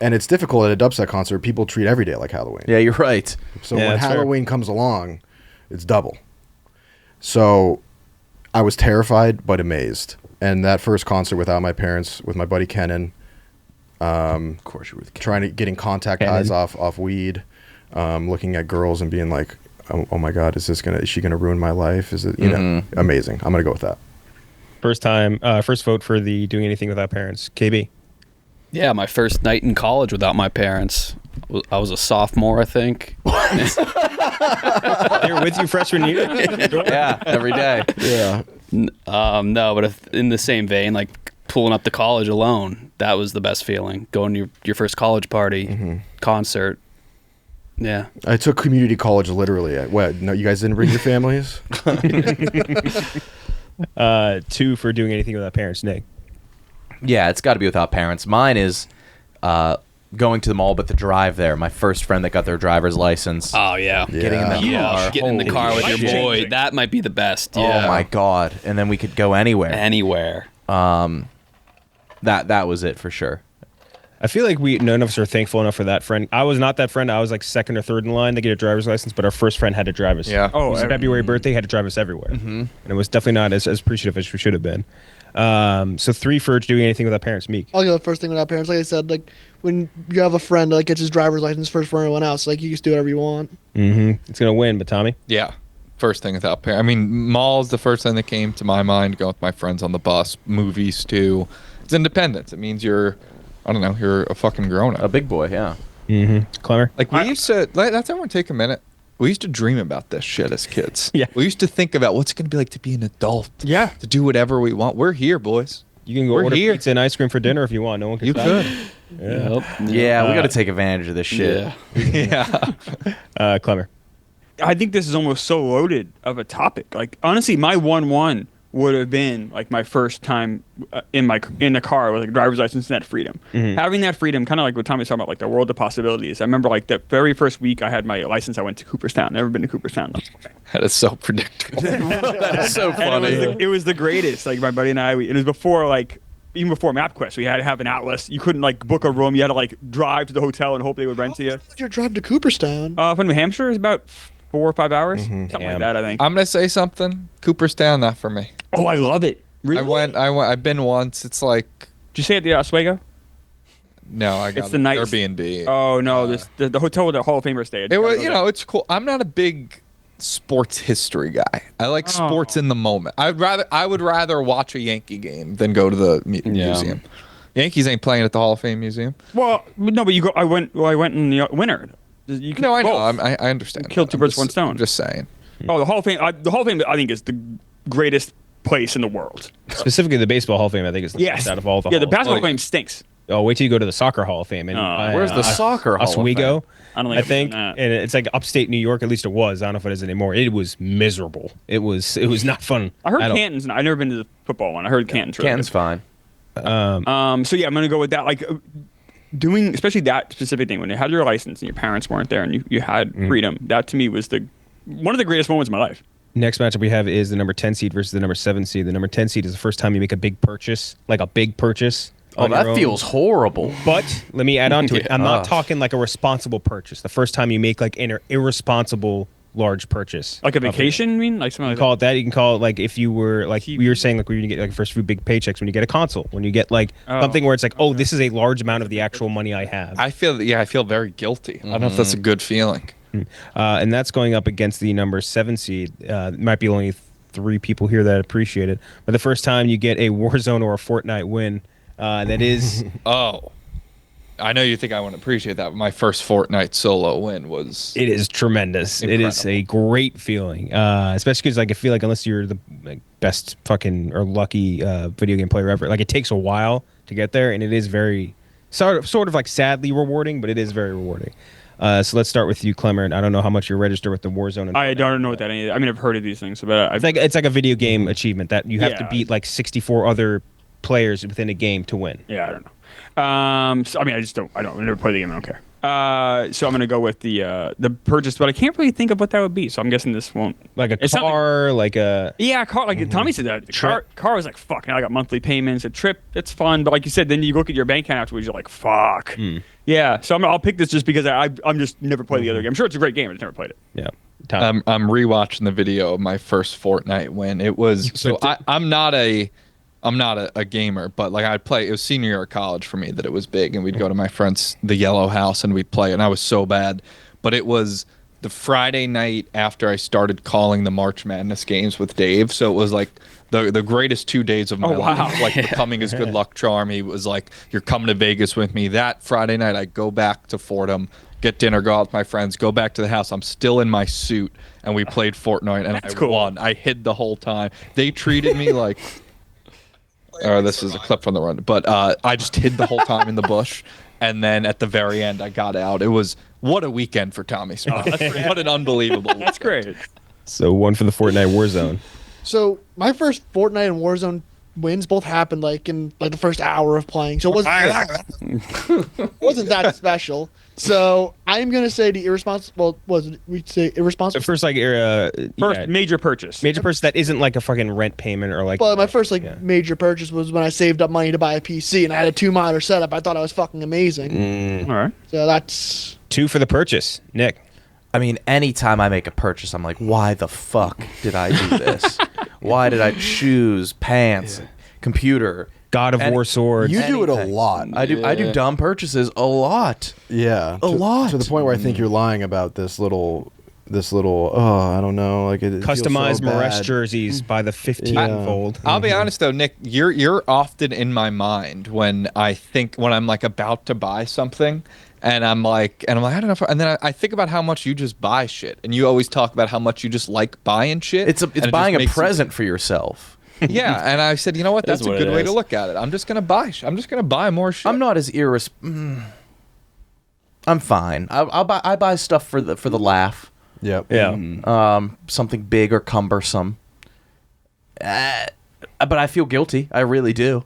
And it's difficult at a dubstep concert. People treat every day like Halloween. Yeah, you're right. So Yeah, when that's fair. Halloween comes along, it's double. So I was terrified but amazed. And that first concert without my parents, with my buddy Kenan, Of course, you were with trying to getting contact highs off weed, looking at girls and being like, oh my God, is she gonna ruin my life? Is it amazing? I'm gonna go with that. First vote for the doing anything without parents. KB. Yeah, my first night in college without my parents. I was a sophomore, I think. They were with you freshman year? Yeah, every day. Yeah. No, but in the same vein, like pulling up to college alone, that was the best feeling. Going to your first college party, concert. Yeah. I took community college literally. What? No, you guys didn't bring your families? 2 for doing anything without parents. Nick. Yeah, it's got to be without parents. Mine is going to the mall, but the drive there. My first friend that got their driver's license. Oh yeah. Getting in the car. Getting in the car with your Holy boy. shit. That might be the best. Oh Yeah. my god! And then we could go anywhere. Anywhere. That was it for sure. I feel like none of us are thankful enough for that friend. I was not that friend. I was like second or third in line to get a driver's license, but our first friend had to drive us. Yeah. Oh, his February birthday had to drive us everywhere, and it was definitely not as appreciative as we should have been. So 3 for doing anything without parents. Meek. I'll go first thing without parents. Like I said, like when you have a friend that like, gets his driver's license first for everyone else, like you just do whatever you want. It's gonna win, but Tommy. Yeah. First thing without parents. I mean, mall's the first thing that came to my mind. Going with my friends on the bus. Movies too. It's independence. It means you're a fucking grown A up. big boy, yeah. Clemmer. Like we used to. Let's everyone take a minute. We used to dream about this shit as kids. Yeah. We used to think about what's it going to be like to be an adult. Yeah. To do whatever we want. We're here, boys. You can go We're order here. pizza and ice cream for dinner if you want. No one can You stop could. Yep. Yeah, we got to take advantage of this shit. Yeah. Yeah. Clemmer. I think this is almost so loaded of a topic. Like honestly, my 1-1 would have been like my first time in the car with like a driver's license and that freedom. Having that freedom, kind of like what Tommy's talking about, like the world of possibilities. I remember like the very first week I had my license, I went to Cooperstown. Never been to Cooperstown. That is so predictable. That is so And funny. it was the greatest. Like my buddy and I, it was before like. Even before MapQuest, we had to have an atlas. You couldn't like book a room. You had to like drive to the hotel and hope they would rent to you. Your drive to Cooperstown. From New Hampshire is about 4 or 5 hours, something Damn. like that. I think. I'm gonna say something. Cooperstown, not for me. Oh, I love it. Really? I went. I've been once. It's like Did you say at the Oswego? no. I got It's the nice Airbnb. Oh no, the hotel with the Hall of Famer stayed. It was. It's cool. I'm not a big sports history guy. I like sports in the moment. I would rather watch a Yankee game than go to the museum. Yankees ain't playing at the Hall of Fame museum. Well, no, but you go. I went in the winter. You can, No, I know. both. I understand. Killed that. two I'm birds, just- one stone. I'm just saying. Oh, the Hall of Fame. The Hall of Fame, I think, is the greatest place in the world. Specifically, the Baseball Hall of Fame, I think, is the best out of all the Yeah, the halls. basketball Hall of Fame stinks. Oh, wait till you go to the Soccer Hall of Fame. And, Where's the Soccer Hall of Oswego, Fame? I don't I think think, I've done that. and it's like upstate New York. At least it was. I don't know if it is anymore. It was miserable. It was not fun. I heard at all. Canton's. I've never been to the football one. I heard Canton's. Really Canton's good. fine. So yeah, I'm gonna go with that. Like doing, especially that specific thing when you had your license and your parents weren't there and you had freedom. That to me was one of the greatest moments of my life. Next matchup we have is the number 10 seed versus the number 7 seed. The number 10 seed is the first time you make a big purchase, like a big purchase. Oh, on your that own. feels horrible. But let me add on to it. I'm not Ugh. talking like a responsible purchase. The first time you make like an irresponsible large purchase. Like a of your vacation, own. I mean, like something You like call it that. You can call it like if you were like we were saying, like when you get like first few big paychecks, when you get a console, when you get like something where it's like, oh, this is a large amount of the actual money I have. I feel very guilty. I don't know if that's a good feeling. And that's going up against the number 7 seed. Might be only 3 people here that appreciate it. But the first time you get a Warzone or a Fortnite win, that is Oh, I know you think I won't appreciate that. But my first Fortnite solo win was. it is tremendous. It is a great feeling, especially because like I feel like unless you're the best fucking or lucky video game player ever, like it takes a while to get there, and it is very sort of like sadly rewarding, but it is very rewarding. So let's start with you, Klemmer. And I don't know how much you're registered with the Warzone. And I don't know what that is. I mean, I've heard of these things, but it's like a video game achievement that you have to Yeah. beat like 64 other players within a game to win. yeah, I don't know. So I mean, I never play the game. I don't care. So I'm gonna go with the purchase, but I can't really think of what that would be. So I'm guessing this won't. Like a It's something- car, like a Yeah, car. Like Tommy said that. Car was like, fuck. Now I got monthly payments. A trip, it's fun. But like you said, then you look at your bank account afterwards. You're like, fuck. Yeah. So I'll pick this just because I'm just never played the other game. I'm sure it's a great game. I just never played it. yeah. Tom. I'm rewatching the video of my first Fortnite win. It was so I'm not a gamer, but like I'd play. It was senior year of college for me that it was big, and we'd go to my friend's the Yellow House and we'd play. And I was so bad, but it was the Friday night after I started calling the March Madness games with Dave. So it was like the greatest 2 days of my life. Like becoming his good luck charm. He was like, "You're coming to Vegas with me." That Friday night, I go back to Fordham, get dinner, go out with my friends, go back to the house. I'm still in my suit, and we played Fortnite, and I won. I hid the whole time. They treated me like. This is a clip from the run, but I just hid the whole time in the bush, and then at the very end, I got out. It was what a weekend for Tommy Smith. What an unbelievable. That's great. So one for the Fortnite Warzone. So my first Fortnite and Warzone wins both happened like in like the first hour of playing. So it wasn't that special. So I'm gonna say the irresponsible. We'd say irresponsible. First, like First major purchase. major purchase that isn't like a fucking rent payment or like. Well, my first major purchase was when I saved up money to buy a PC and I had a 2-monitor setup. I thought I was fucking amazing. All right. So that's 2 for the purchase, Nick. I mean, anytime I make a purchase, I'm like, why the fuck did I do this? Why did I choose pants, computer, God of War swords. You do it a anything? lot. I do dumb purchases a lot. Yeah, A lot. to the point where I think you're lying about this little. Oh, I don't know, like it feels Customized so Moresh bad. jerseys by the 15 Yeah. fold. I'll be honest though, Nick, you're often in my mind when I'm like about to buy something, and I'm like, I don't know, and then I think about how much you just buy shit, and you always talk about how much you just like buying shit. It's and it buying just a makes present for yourself. Yeah, and I said, you know what? That's a what good it way to is. look at it. I'm just gonna buy more shit. I'm not as I'm fine. I buy stuff for the laugh. Yep. Yeah. Something big or cumbersome. But I feel guilty. I really do.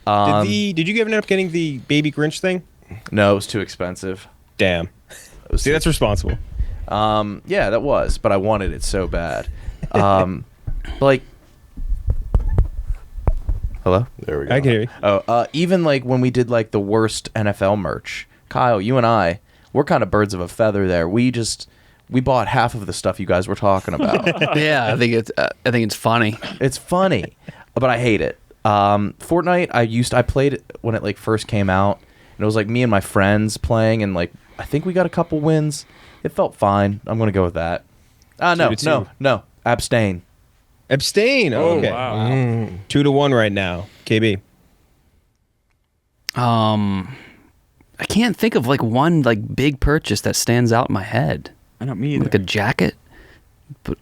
Did you end up getting the Baby Grinch thing? No, it was too expensive. Damn. See, that's responsible. Yeah, that was, but I wanted it so bad. Like, hello? There we go. I can hear you. Oh, even like when we did like the worst NFL merch, Kyle, you and I, we're kind of birds of a feather there. We bought half of the stuff you guys were talking about. Yeah, I think it's funny. It's funny, but I hate it. Fortnite, I played it when it like first came out, and it was like me and my friends playing, and like I think we got a couple wins. It felt fine. I'm gonna go with that. No. Abstain. Abstain. Oh, okay. Wow. 2-1 right now. KB. I can't think of like one like big purchase that stands out in my head. I don't mean Like a jacket.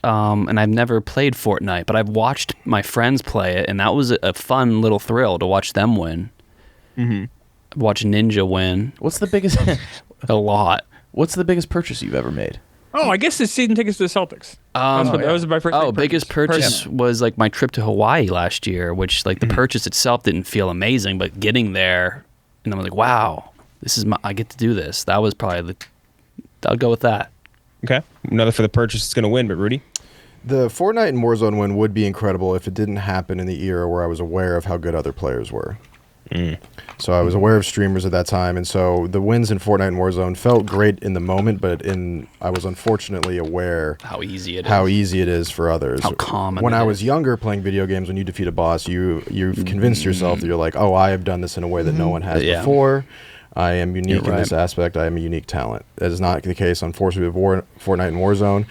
and I've never played Fortnite, but I've watched my friends play it, and that was a fun little thrill to watch them win. Watch Ninja win What's the biggest? a lot. What's the biggest purchase you've ever made? Oh, I guess the season tickets to the Celtics. That was my first. Oh, big biggest purchase was like my trip to Hawaii last year, which like the purchase itself didn't feel amazing, but getting there, and I'm like, wow, I get to do this. That was probably I'll go with that. Okay. Another for the purchase is going to win, but Rudy? The Fortnite and Warzone win would be incredible if it didn't happen in the era where I was aware of how good other players were. So I was aware of streamers at that time, and so the wins in Fortnite and Warzone felt great in the moment, but I was unfortunately aware How easy it is for others. How common When it I was is. younger playing video games, when you defeat a boss, you've convinced yourself that you're like, oh, I have done this in a way that no one has before. I am unique in this aspect. I am a unique talent. That is not the case, unfortunately, with Fortnite and Warzone.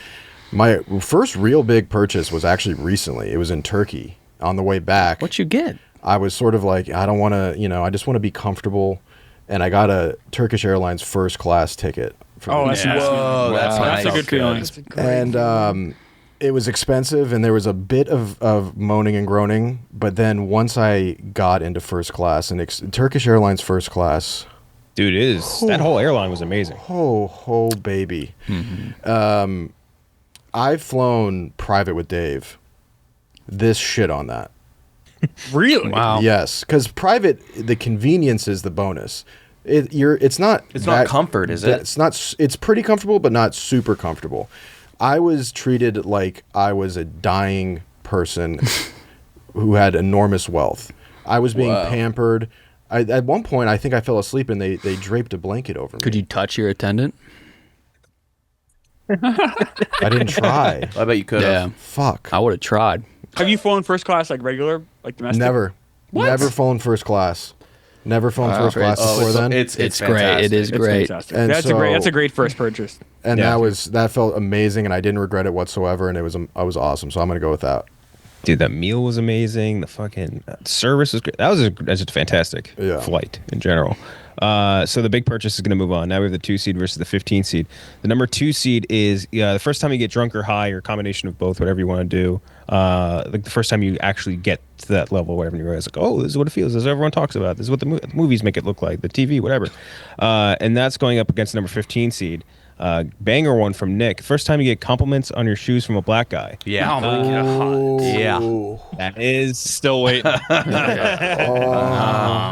My first real big purchase was actually recently. It was in Turkey on the way back. What you get? I was sort of like, I don't want to, I just want to be comfortable. And I got a Turkish Airlines first class ticket. Oh, that's Yeah. nice. Whoa, that's That's a nice. good feeling. That's a great And it was expensive, and there was a bit of moaning and groaning. But then once I got into first class, and Turkish Airlines first class, Dude, it is. That whole airline was amazing. oh baby. I've flown private with Dave. This shit on that. Really? Wow. Yes, because private, the convenience is the bonus. It's not comfort, is it? It's not. It's pretty comfortable, but not super comfortable. I was treated like I was a dying person who had enormous wealth. I was being pampered. At one point, I think I fell asleep, and they draped a blanket over me. Could you touch your attendant? I didn't try. I bet you could. Yeah, Fuck. I would have tried. Have you flown first class like regular, like domestic? Never. Never flown first class. Never flown first class before then. It's great. It is It's great. fantastic. And That's a great first purchase. And Yeah. that felt amazing, and I didn't regret it whatsoever, and I was awesome. So I'm gonna go with that. Dude, that meal was amazing. The fucking service was great. That's a fantastic flight in general. So the big purchase is going to move on. Now we have the 2 seed versus the 15 seed. The number 2 seed is the first time you get drunk or high or a combination of both, whatever you want to do. Like the first time you actually get to that level, whatever, and you realize, like, oh, this is what it feels. This is what everyone talks about. This is what the movies make it look like, the TV, whatever. And that's going up against the number 15 seed. Banger one from Nick. First time you get compliments on your shoes from a black guy. Yeah. Oh my god. Yeah. That is Still waiting.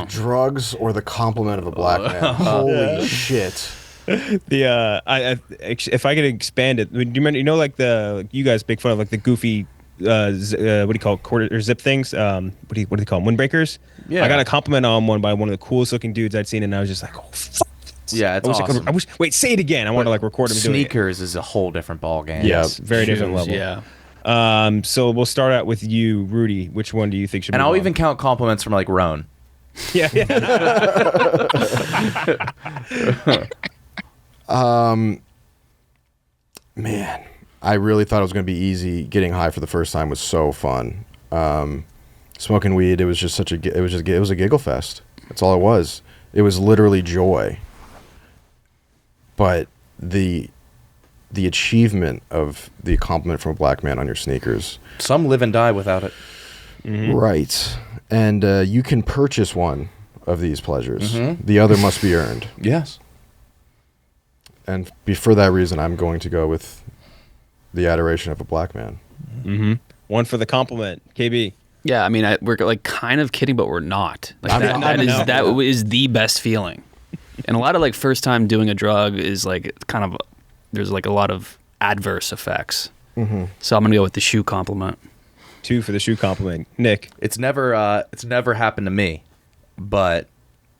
Drugs or the compliment of a black man. Holy shit. the if I could expand it. Do you remember? You know, like you guys make fun of like the goofy. What do you call it, quarter or zip things? What do they call them? Windbreakers. Yeah. I got a compliment on one by one of the coolest looking dudes I'd seen, and I was just like, oh fuck. Yeah, it's awesome. Wait, say it again. I want to like record him doing it. Sneakers is a whole different ball game. Yes, very different Shoes, level. Yeah. So we'll start out with you, Rudy. Which one do you think should? And move I'll on? even count compliments from like Roan. Yeah. Man, I really thought it was going to be easy. Getting high for the first time was so fun. Smoking weed, it was just it was a giggle fest. That's all it was. It was literally joy. But the achievement of the compliment from a black man on your sneakers. Some live and die without it. Right. And you can purchase one of these pleasures. Mm-hmm. The other must be earned. Yes. And for that reason, I'm going to go with the adoration of a black man. Mm-hmm. One for the compliment, KB. Yeah, I mean, we're like kind of kidding, but we're not. Like that is the best feeling. And a lot of like first time doing a drug is like kind of there's like a lot of adverse effects. Mm-hmm. So I'm gonna go with the shoe compliment. 2 for the shoe compliment, Nick. It's never happened to me, but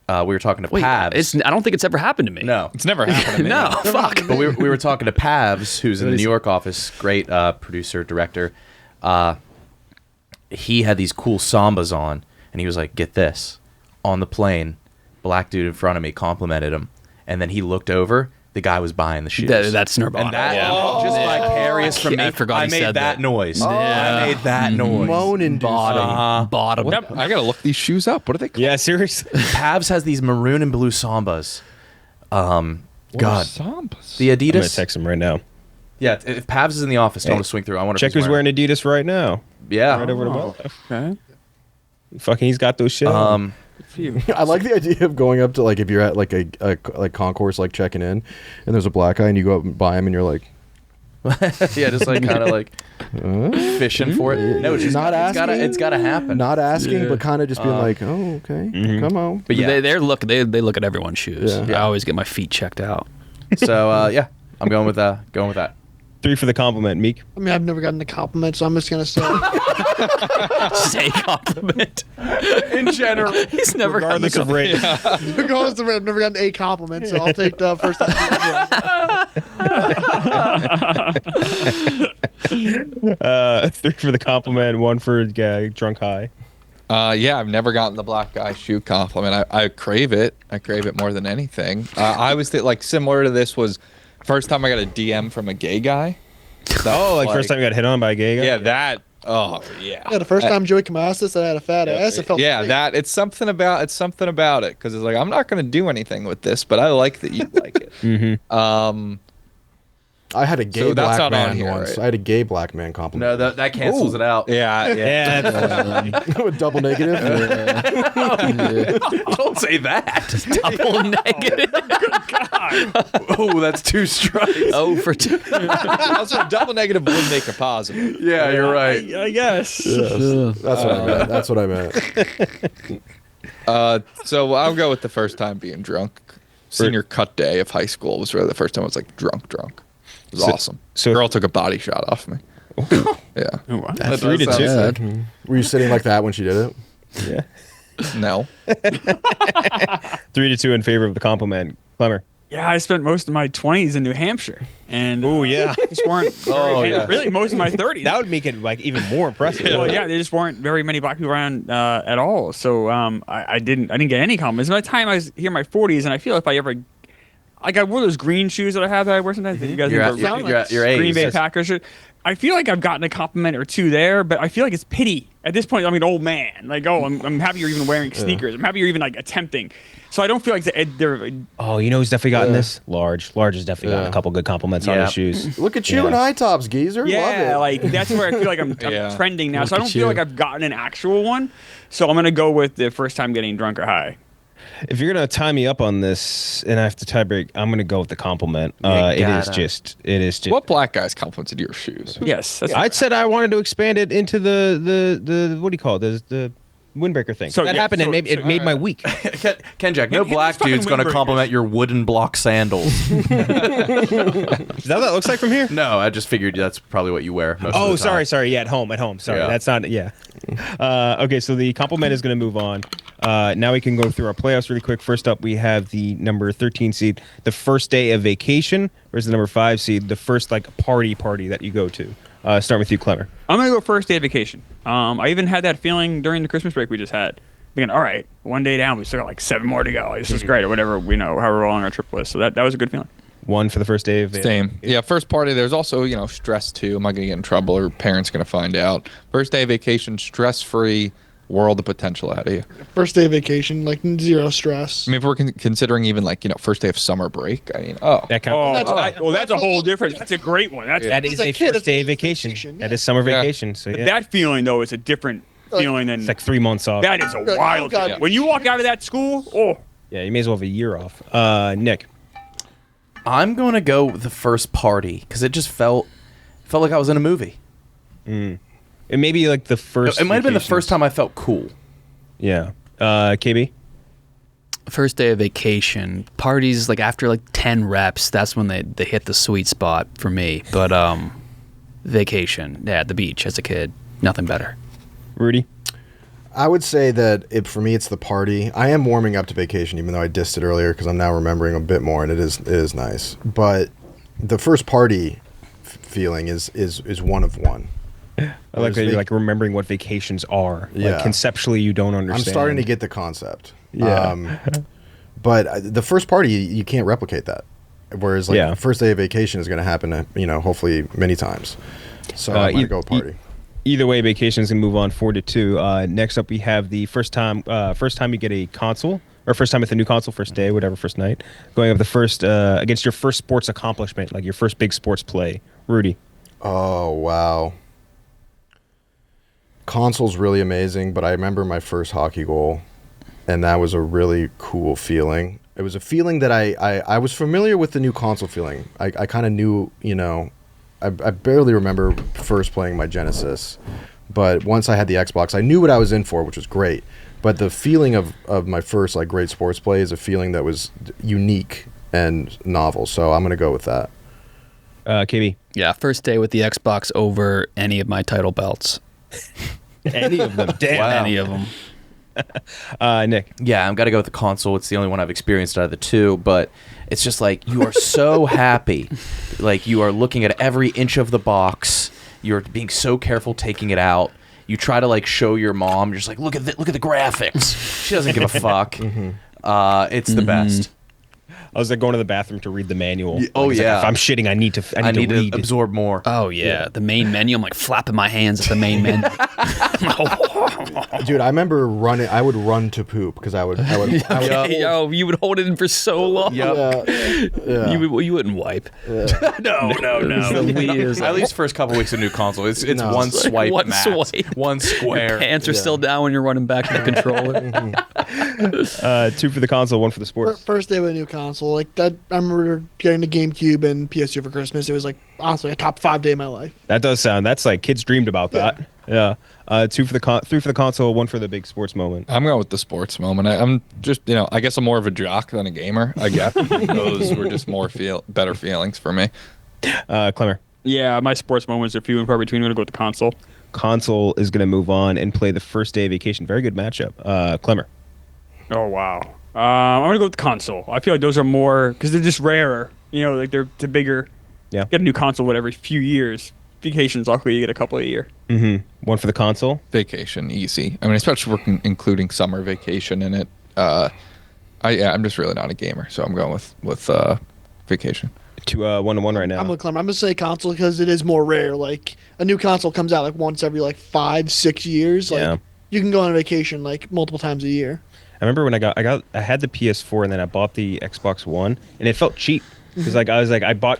we were talking to Pavs. I don't think it's ever happened to me. No. It's never happened to me. No, fuck. But we were talking to Pavs, who's in the New York office, great producer, director. He had these cool sambas on, and he was like, get this. On the plane, black dude in front of me complimented him, and then he looked over, the guy was buying the shoes. That's Nirvana. And that, yeah. just vicarious from me, I forgot he made said that that. noise. Yeah. I made that noise. Moan Bottom. Yep, I gotta look these shoes up. What are they called? Yeah, seriously. Pavs has these maroon and blue sambas. God. Sambas. The I'm gonna Adidas. text him right now. Yeah, if Pavs is in the office, tell him to swing through. I want to. Check who's wearing Adidas right now. Yeah. Right over the ball. Okay. Fucking, he's got those shit. Um, I like the idea of going up to like if you're at like a like concourse like checking in, and there's a black guy and you go up and buy him and you're like, yeah, just like kind of like fishing for it. No, it's just Not asking? It's gotta happen. not asking, but kind of just being like, oh okay, come on. But yeah, they look at everyone's shoes. Yeah. I always get my feet checked out. So yeah, I'm going with that. 3 for the compliment, Meek. I mean, I've never gotten a compliment, so I'm just gonna say. Say compliment. In general, He's never gotten Regardless of rate. Regardless of it, I've never gotten a compliment, so I'll take the first time. 3 for the compliment, 1 for drunk high. Yeah, I've never gotten the black guy shoe compliment. I crave it. I crave it more than anything. I was like similar to this was first time I got a DM from a gay guy. Oh, like first time you got hit on by a gay guy? Yeah, that. Oh yeah. Yeah, the first time Joey Camasa said I had a fat ass, it felt Yeah, great. that it's something about it because it's like I'm not gonna do anything with this, but I like that you like it. I had a gay So that's black not on man here, once. right? I had a gay black man no, compliment. that cancels it out. Yeah. With double negative. Don't say that. Double negative. Oh, that's 2 strikes. Oh, for 2. Also, double negative would make a positive. Yeah, you're right. I guess. That's what I meant. That's what I meant. So I'll go with the first time being drunk. Senior cut day of high school was really the first time I was like drunk. It was awesome. so- Girl took a body shot off me. Yeah. Oh, wow. That 3 to does 2. sound sick. Were you sitting like that when she did it? Yeah. No. 3 to 2 in favor of the compliment. Klemmer. Yeah, I spent most of my 20s in New Hampshire, and Oh, yeah. just weren't. Really, most of my 30s. That would make it like even more impressive. Well, yeah, there just weren't very many black people around at all. So I didn't get any compliments. By the time I was here in my 40s, and I feel if I ever, like I wore those green shoes that I have that I wear sometimes. You guys You're remember at your age. Green Bay Packers shirt. I feel like I've gotten a compliment or two there, but I feel like it's pity at this point. I'm an old man. Like, oh, I'm happy you're even wearing sneakers. I'm happy you're even like attempting. So I don't feel like they're. Oh, you know who's definitely gotten this? Large. Large has definitely gotten Yeah. a couple good compliments on Yeah. his shoes. Look at you in high tops, geezer. Yeah, Love it. like that's where I feel like I'm Yeah. trending now. Look So I at don't feel you. like I've gotten an actual one. So I'm gonna go with the first time getting drunk or high. If you're gonna tie me up on this, and I have to tie break, I'm gonna go with the compliment. It is gotta. just. What black guys complimented your shoes? Yes, that's I said I wanted to expand it into the what do you call it? The windbreaker thing. So, that yeah, happened, and so- it made my week. Kenjac, no Hit black these fucking dude's gonna windbreakers. compliment your wooden block sandals. Is that what that looks like from here? No, I just figured that's probably what you wear. Most of Oh, the time. sorry. Yeah, at home. Sorry, Yeah. that's not. Yeah. Okay, so the compliment is going to move on. Now we can go through our playoffs really quick. First up, we have the number 13 seed, the first day of vacation, versus the number 5 seed, the first like party that you go to. Start with you, Klemmer. I'm gonna go first day of vacation. I even had that feeling during the Christmas break we just had. Thinking, all right, one day down, we still got like 7 more to go. This is great, or whatever however long our trip was. So that was a good feeling. 1 for the first day of Same. Yeah, first party, there's also, stress too. Am I going to get in trouble or parents going to find out? First day of vacation, stress-free, world of potential out of you. First day of vacation, like zero stress. I mean, if we're considering even like, first day of summer break, I mean, oh. That kind of, That's a whole different. That's a great one. that is As a a kid, first it's day a of vacation. vacation, That yeah. is summer Yeah. vacation. So yeah, That feeling though is a different feeling than it's like 3 months off. that is a Like, wild. oh, God. feeling. When you walk out of that school, oh, Yeah, you may as well have a year off. Nick. I'm gonna go with the first party because it just felt like I was in a movie. It may be like the first. It might have been the vacation. first time I felt cool. Yeah. KB. First day of vacation, parties like after like 10 reps, that's when they hit the sweet spot for me. But vacation, yeah, at the beach as a kid, nothing better. Rudy. I would say that for me, it's the party. I am warming up to vacation, even though I dissed it earlier because I'm now remembering a bit more, and it is nice. But the first party feeling is one of one. I like that you're like remembering what vacations are. Yeah. Like conceptually, you don't understand. I'm starting to get the concept. Yeah. But the first party, you can't replicate that. Whereas, like, Yeah. the first day of vacation is going to happen, hopefully many times. So I'm going to go with party. Either way, vacation is gonna move on 4-2. Next up, we have the first time you get a console, or first time with a new console, first day, whatever, first night, going up the first against your first sports accomplishment, like your first big sports play, Rudy. Oh, wow. Console's really amazing, but I remember my first hockey goal, and that was a really cool feeling. It was a feeling that I was familiar with the new console feeling. I kind of knew, I barely remember first playing my Genesis, but once I had the Xbox, I knew what I was in for, which was great. But the feeling of my first like great sports play is a feeling that was unique and novel. So I'm gonna go with that. KB. Yeah, first day with the Xbox over any of my title belts. Any of them. Damn. Wow. Any of them. Nick. Yeah, I'm gotta go with the console. It's the only one I've experienced out of the two, but it's just like you are so happy. Like you are looking at every inch of the box. You're being so careful taking it out. You try to like show your mom. You're just like, look at the graphics. She doesn't give a fuck. It's the best. I was like going to the bathroom to read the manual. Oh, Like, yeah. if I'm shitting, I need to read. absorb more. Oh yeah, the main menu. I'm like flapping my hands at the main menu. Dude, I remember running. I would run to poop because I would. Yo, you would hold it in for so long. Yeah. You wouldn't wipe. No. It's At least first couple weeks of new console, it's No. one It's like swipe, one max, swipe. one square. Pants are still down when you're running back to the controller. 2 for the console, 1 for the sports. First day with a new console, like that. I remember getting the GameCube and PS2 for Christmas. It was like honestly a top 5 day of my life. That does sound. That's like kids dreamed about that. Yeah. 2 for the 3 for the console, 1 for the big sports moment. I'm going with the sports moment. I'm just, I guess I'm more of a jock than a gamer. I guess those were just better feelings for me. Klemmer. Yeah, my sports moments are few and far between. I'm gonna go with the console. Console is going to move on and play the first day of vacation. Very good matchup. Klemmer. Oh wow. I'm gonna go with the console. I feel like those are more because they're just rarer. Like they're bigger. Yeah. Get a new console every few years. Vacations, luckily you get a couple a year. 1 for the console. Vacation, easy. I mean, especially including summer vacation in it. I'm just really not a gamer, so I'm going with vacation. 1-1 right now. I'm with Clemmer. I'm gonna say console because it is more rare. Like a new console comes out like once every like 5-6 years. Like Yeah. you can go on a vacation like multiple times a year. I remember when I had the PS4 and then I bought the Xbox One and it felt cheap because I bought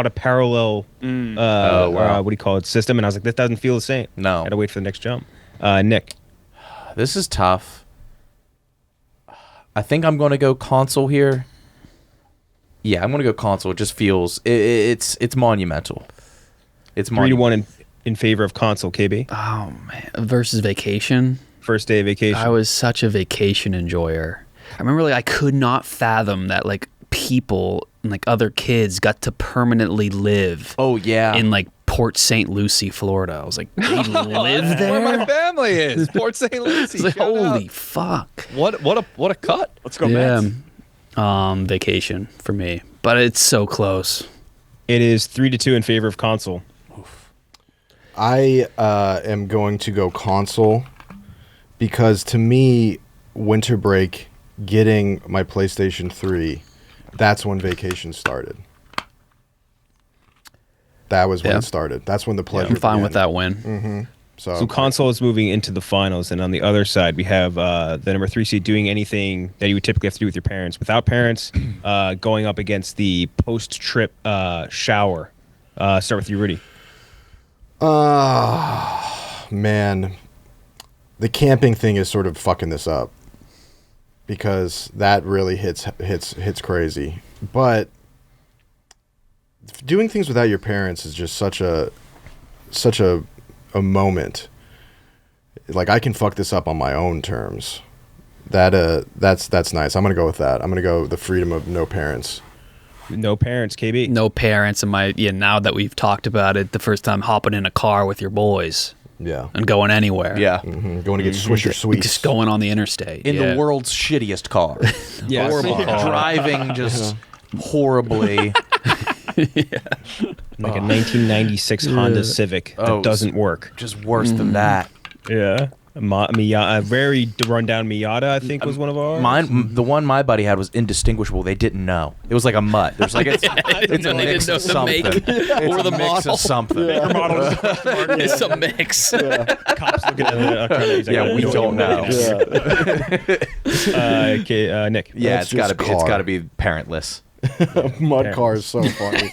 a parallel what do you call it system and I was like, this doesn't feel the same. No. I had to wait for the next jump. Nick. This is tough. I think I'm going to go console here. Yeah, I'm going to go console. It just feels it's monumental. It's 3-1 in favor of console. KB. Oh man, versus vacation. First day of vacation. I was such a vacation enjoyer. I remember I could not fathom that people and other kids got to permanently live. Oh yeah. In Port St. Lucie, Florida. I was like, they live there. Where my family is, Port St. Lucie. It's like, Shout holy out. fuck. What a cut. Let's go, Yeah. Mets. Vacation for me, but it's so close. It is 3-2 in favor of console. I am going to go console because to me, winter break, getting my PlayStation 3, that's when vacation started. That was when it started. That's when the pleasure I'm fine with began. that win. So console is moving into the finals, and on the other side, we have the number 3 seed doing anything that you would typically have to do with your parents. Without parents, going up against the post-trip shower. Start with you, Rudy. Man, the camping thing is sort of fucking this up because that really hits crazy. But doing things without your parents is just such a moment. Like I can fuck this up on my own terms. That's nice. I'm gonna go with that. I'm gonna go the freedom of no parents. No parents, KB. No parents, and now that we've talked about it, the first time hopping in a car with your boys Yeah. and going anywhere. Yeah. Going to get Swisher Sweets. Just going on the interstate. In the world's shittiest car. Yeah, Horrible car. Driving just horribly. like a 1996 Honda Civic that doesn't work. Just worse than that. Yeah. A very rundown Miata, I think, was one of ours. Mine, the one my buddy had was indistinguishable. They didn't know. It was like a mutt. There's like it's a mix of something. or the mix model. of something. It's a mix. Cops looking at it. Yeah, we don't know. Okay, Nick. Yeah, That's it's got to just be. car. It's got to be parentless. Mud car is so funny.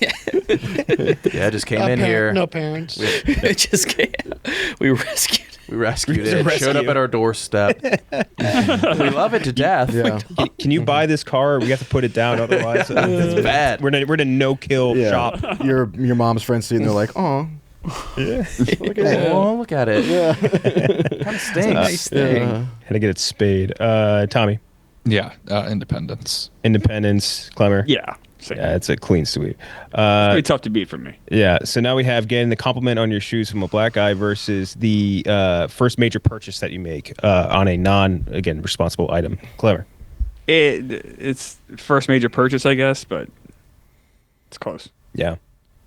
Yeah, just came in here. No parents. It just can't. We rescued. We rescued It's a it. rescue. Showed up at our doorstep. We love it to death. Yeah. Can you buy this car? We have to put it down, otherwise It's bad. we're in a no-kill Yeah. shop. Your mom's friends see it and they're like, oh. Look at it. Oh, look at it. Yeah. Kind of stinks. Had to get it spayed. Tommy, Yeah, Independence. Independence, Klemmer. Yeah. Same. Yeah, it's a clean sweep. Pretty tough to beat for me. Yeah, so now we have getting the compliment on your shoes from a black guy versus the first major purchase that you make on a again, responsible item. Clever. It's first major purchase, I guess, but it's close. Yeah.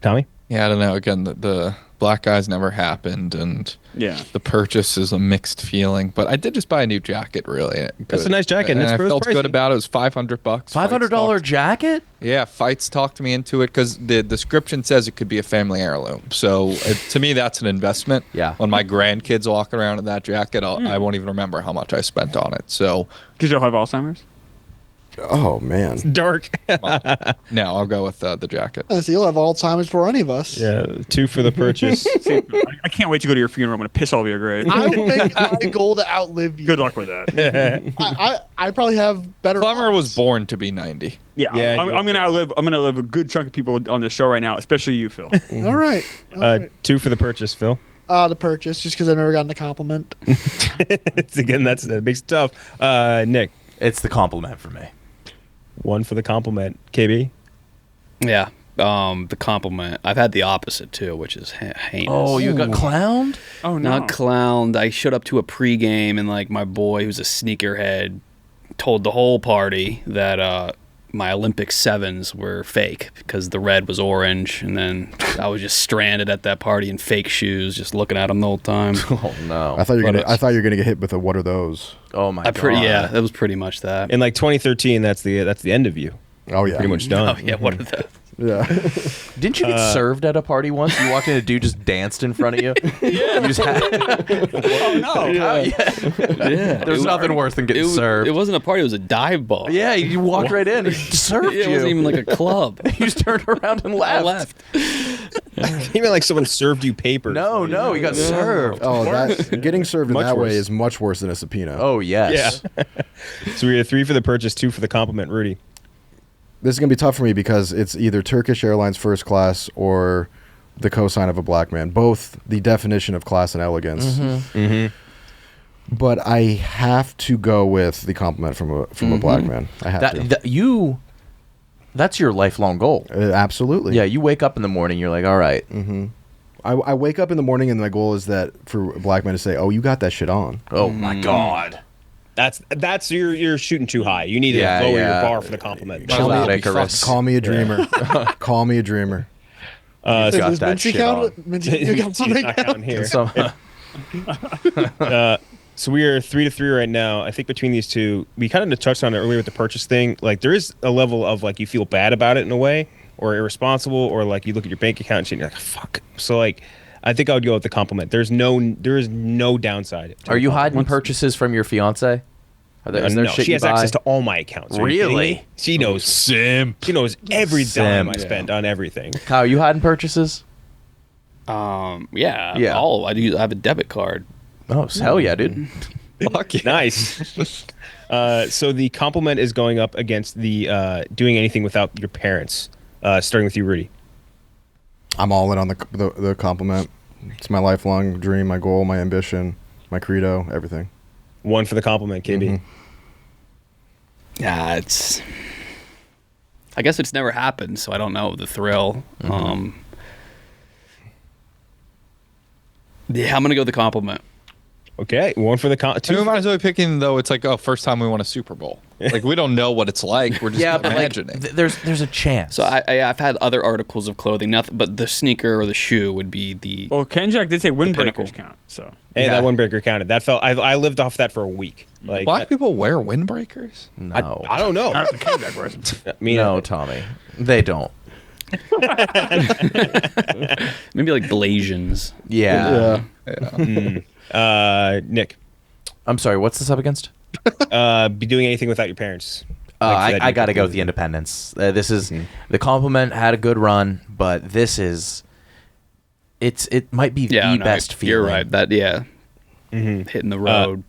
Tommy? Yeah, I don't know. Again, the black guys never happened, and Yeah. the purchase is a mixed feeling. But I did just buy a new jacket, really. That's a nice jacket, and And it's I really felt pricey. good about it. It was $500. $500 jacket? Yeah, Fights talked me into it because the description says it could be a family heirloom. So to me, that's an investment. Yeah. When my grandkids walking around in that jacket, I won't even remember how much I spent on it. So Because you'll have Alzheimer's? Oh, man. Dark. no, I'll go with the jacket. So you'll have Alzheimer's for any of us. Yeah, 2 for the purchase. See, I can't wait to go to your funeral. I'm going to piss all over your grave. I will make my goal to outlive you. Good luck with that. I probably have better. Klemmer odds. was born to be 90. Yeah, Yeah, I'm going to outlive a good chunk of people on this show right now, especially you, Phil. All right. All right. 2 for the purchase, Phil. The purchase, just because I've never gotten a compliment. Again, that makes it tough. Nick, It's the compliment for me. 1 for the compliment. KB? Yeah. The compliment. I've had the opposite too, which is heinous. Oh, you got clowned? Oh, no. Not clowned. I showed up to a pregame and like my boy, who's a sneakerhead, told the whole party that my Olympic 7s were fake because the red was orange, and then I was just stranded at that party in fake shoes, just looking at them the whole time. Oh, no. I thought you were gonna get hit with a what are those? Oh, my God. Yeah, that was pretty much that. In like 2013, that's the end of you. Oh yeah. Pretty much done. Oh yeah, what are those? Yeah. Didn't you get served at a party once? You walked in, a dude just danced in front of you. Yeah. You just had, Oh, no. yeah. There's nothing worse than getting served. It wasn't a party; it was a dive bar. Yeah, you walked right in. He served It you. wasn't even like a club. You just turned around and I left. left. Even like someone served you papers. No, you got served. Oh, that getting served in Much that way worse. is much worse than a subpoena. Oh, yes. Yeah. So we have 3 for the purchase, 2 for the compliment. Rudy. This is gonna be tough for me because it's either Turkish Airlines first class or the cosign of a black man. Both the definition of class and elegance. Mm-hmm. But I have to go with the compliment from a black man. I have to. That's your lifelong goal. Absolutely. Yeah, you wake up in the morning, you're like, all right. I wake up in the morning and my goal is that for a black man to say, "Oh, you got that shit on." Oh, my God. That's you're shooting too high. You need to Yeah, lower yeah. your bar for the compliment. Chill out, Icarus. Call me a dreamer. Call me a dreamer. Got Does that Mincy shit count? on. Mincy, you got He's something not count? counting here. Some- So we are 3-3 right now. I think between these two, we kind of touched on it earlier with the purchase thing. Like there is a level of like you feel bad about it in a way, or irresponsible, or like you look at your bank account and shit, and you're like, fuck. So like, I think I would go with the compliment. There is no downside. to Are the you compliment. hiding purchases from your fiance? Is there No, shit she you has buy? access to all my accounts. Are you kidding Really? me? She knows. Sim. She knows every dime I Sim. spent on everything. Kyle, are you hiding purchases? Yeah. Yeah. I have a debit card. Oh, hell yeah, dude. Fuck yeah. Nice. So the compliment is going up against the doing anything without your parents. Starting with you, Rudy. I'm all in on the compliment. It's my lifelong dream, my goal, my ambition, my credo, everything. 1 for the compliment, KB. Mhm. Yeah, I guess it's never happened, so I don't know the thrill. Yeah, I'm gonna go the compliment. Okay, 1 for the Two might as well be picking though. It's like, first time we won a Super Bowl. Like we don't know what it's like. We're just Yeah, but like, imagining. there's a chance. So I've had other articles of clothing, nothing, but the sneaker or the shoe would be the. Well, Kenjac did say pinnacle. windbreakers count, so. Hey, Yeah. that windbreaker counted. That felt. I lived off that for a week. Like Black people wear windbreakers. no. I don't know. Not the Kenjac version. I mean, No, Tommy. They don't. Maybe like Blasians. Yeah. Nick, I'm sorry, what's this up against? be doing anything without your parents. I got to go with the independence. This is the compliment had a good run, but this is it might be the best feeling. You're right. That hitting the road.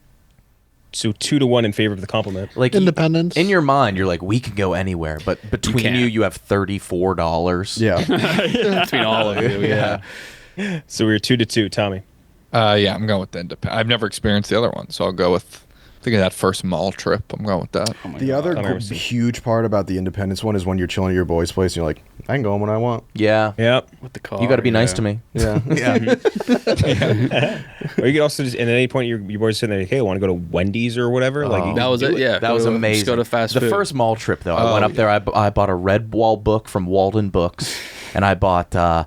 So 2-1 in favor of the compliment. Like Independence. in your mind, you're like, we can go anywhere, but between you have $34. Yeah. Between all of you, yeah. So we're 2-2. Tommy. Yeah, I'm going with the independent. I've never experienced the other one, so I'll go with. I think of that first mall trip. I'm going with that. The other huge part about the independence one is when you're chilling at your boy's place and you're like, I can go home when I want. Yeah. Yep. With the car. You got to be nice to me. Yeah. Or you could also just, and at any point your boys sitting there, like, hey, I want to go to Wendy's or whatever. Like That was it. Yeah, That was amazing. Just go to fast food. The first mall trip, though, I went up there. I bought a red wall book from Walden Books, and I bought a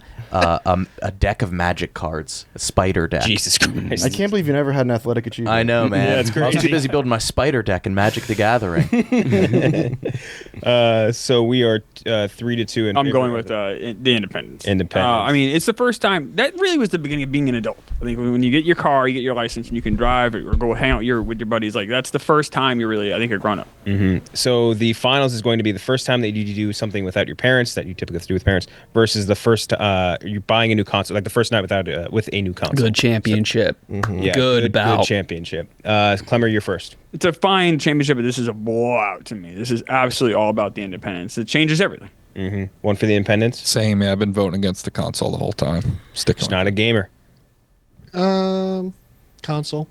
deck of magic cards, a spider deck. Jesus Christ. I can't believe you never had an athletic achievement. I know, man. Yeah, it's I was too crazy. busy building my spider deck in Magic the Gathering. So we are 3-2. In I'm favor going of with the Independence. Independence. I mean, it's the first time. That really was the beginning of being an adult. I think when you get your car, you get your license, and you can drive or go hang out with your buddies. Like that's the first time you're really, I think, a grown up. So the finals is going to be the first time that you do something without your parents that you typically have to do with parents versus the first you're buying a new console, like the first night without with a new console. Good championship. Yeah, Good bout. Good championship. Klemmer, you're first. It's a fine championship, but this is a blowout to me. This is absolutely all about the Independence. It changes everything. One for the Independence. Same. Yeah, I've been voting against the console the whole time. Sticking. It's not a gamer. Console.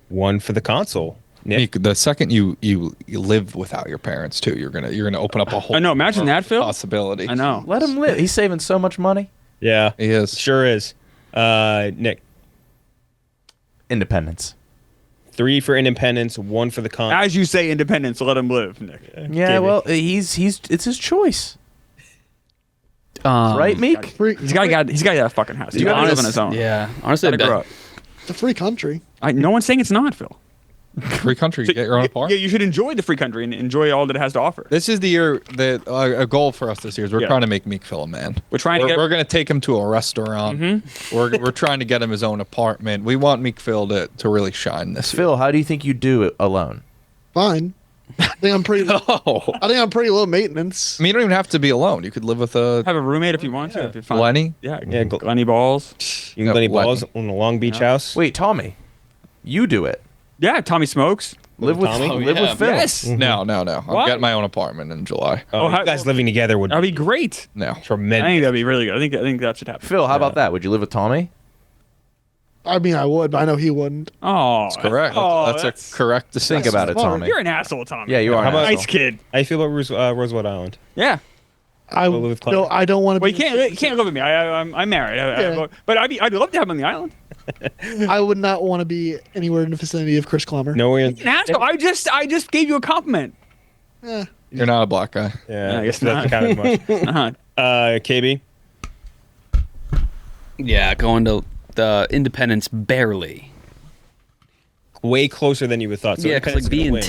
One for the console. Nick. Meek, the second you live without your parents too, you're gonna open up a whole. I know. Imagine that, Phil. Possibility. I know. Let him live. He's saving so much money. Yeah, He is. sure is. Nick. Independence. 3 for Independence. 1 for the console. As you say, Independence. Let him live, Nick. Yeah, well, it's his choice. Right, Meek? He's got that fucking house. He's got to live on his own. Yeah, honestly, Gotta grow up. It's a free country. No one's saying it's not, Phil. Free country. You get your own apartment. Yeah, you should enjoy the free country and enjoy all that it has to offer. This is the year that a goal for us this year is we're trying to make Meek Phil a man. We're trying to we're going to take him to a restaurant. We're trying to get him his own apartment. We want Meek Phil to really shine this year. Phil, how do you think you do it alone? Fine. I think I'm pretty. No. I think I'm pretty low maintenance. I mean, you don't even have to be alone. You could live with Have a roommate if you want to. If you're fine. Lenny. Yeah, Yeah, Lenny Balls. You can Lenny Lenny. Balls on the Long Beach house. Wait, Tommy, you do it. Yeah, Tommy Smokes. Live with Tommy? live with Phil. Yes. No. I'm What? getting my own apartment in July. Oh, how- you guys living together would That'd be great. No. I tremendous. think that'd be really good. I think that should happen. Phil, how about that? Would you live with Tommy? I mean, I would, but I know he wouldn't. Oh, That's correct. Oh, That's a correct decision. Think about it, smart. Tommy. You're an asshole, Tommy. Yeah, you are. How an about- asshole. Nice kid. How you feel about Roosevelt Island? Yeah. I Well, with no, I don't want to. Well, you can't live with me. I'm married. Yeah. But I'd love to have him on the island. I would not want to be anywhere in the vicinity of Chris Klemmer. Nowhere. An asshole. I just gave you a compliment. You're not a black guy. Yeah, I guess that's not. kind of much. Uh-huh. KB. Yeah, going to the Independence barely. Way closer than you would thought. So Yeah, because Independence like is gonna being win.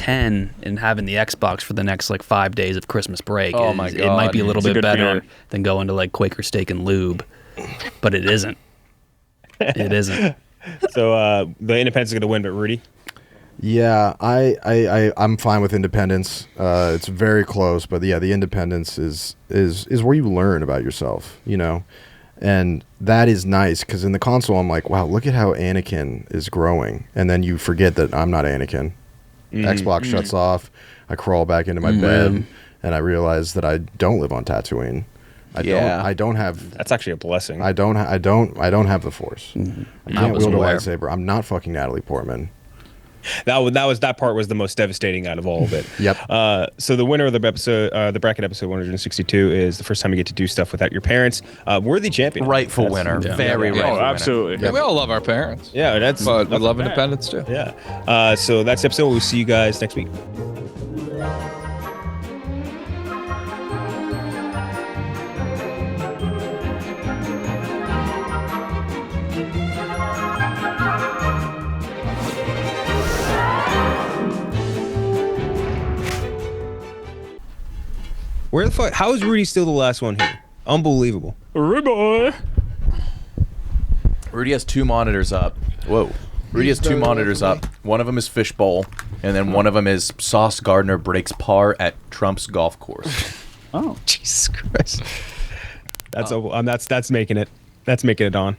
10 and having the Xbox for the next like 5 days of Christmas break. Oh my It might be a God. little It's a bit good better feeling. than going to like Quaker Steak and Lube, but it isn't. It isn't. So the Independence is going to win, but Rudy. Yeah, I'm fine with Independence. It's very close, but yeah, the Independence is where you learn about yourself, you know, and that is nice because in the console I'm like, wow, look at how Anakin is growing, and then you forget that I'm not Anakin. Xbox shuts off. I crawl back into my bed, and I realize that I don't live on Tatooine. I don't have. That's actually a blessing. I don't have the Force. I can't was wield a aware. lightsaber. I'm not fucking Natalie Portman. That part was the most devastating out of all of it. Yep. So the winner of the episode, the bracket episode 162, is the first time you get to do stuff without your parents. Worthy champion. Rightful That's- winner. Yeah. Very Yeah. rightful Oh, winner. absolutely. Yeah, we all love our parents. Yeah, that's. But we that's love bad. independence too. Yeah. So that's the episode. We'll see you guys next week. Where the fuck? How is Rudy still the last one here? Unbelievable. Rude boy. Rudy has 2 monitors up. Whoa. Rudy has 2 monitors up. One of them is Fishbowl. And then one of them is Sauce Gardner breaks par at Trump's golf course. Oh, Jesus Christ. That's making it. That's making it on.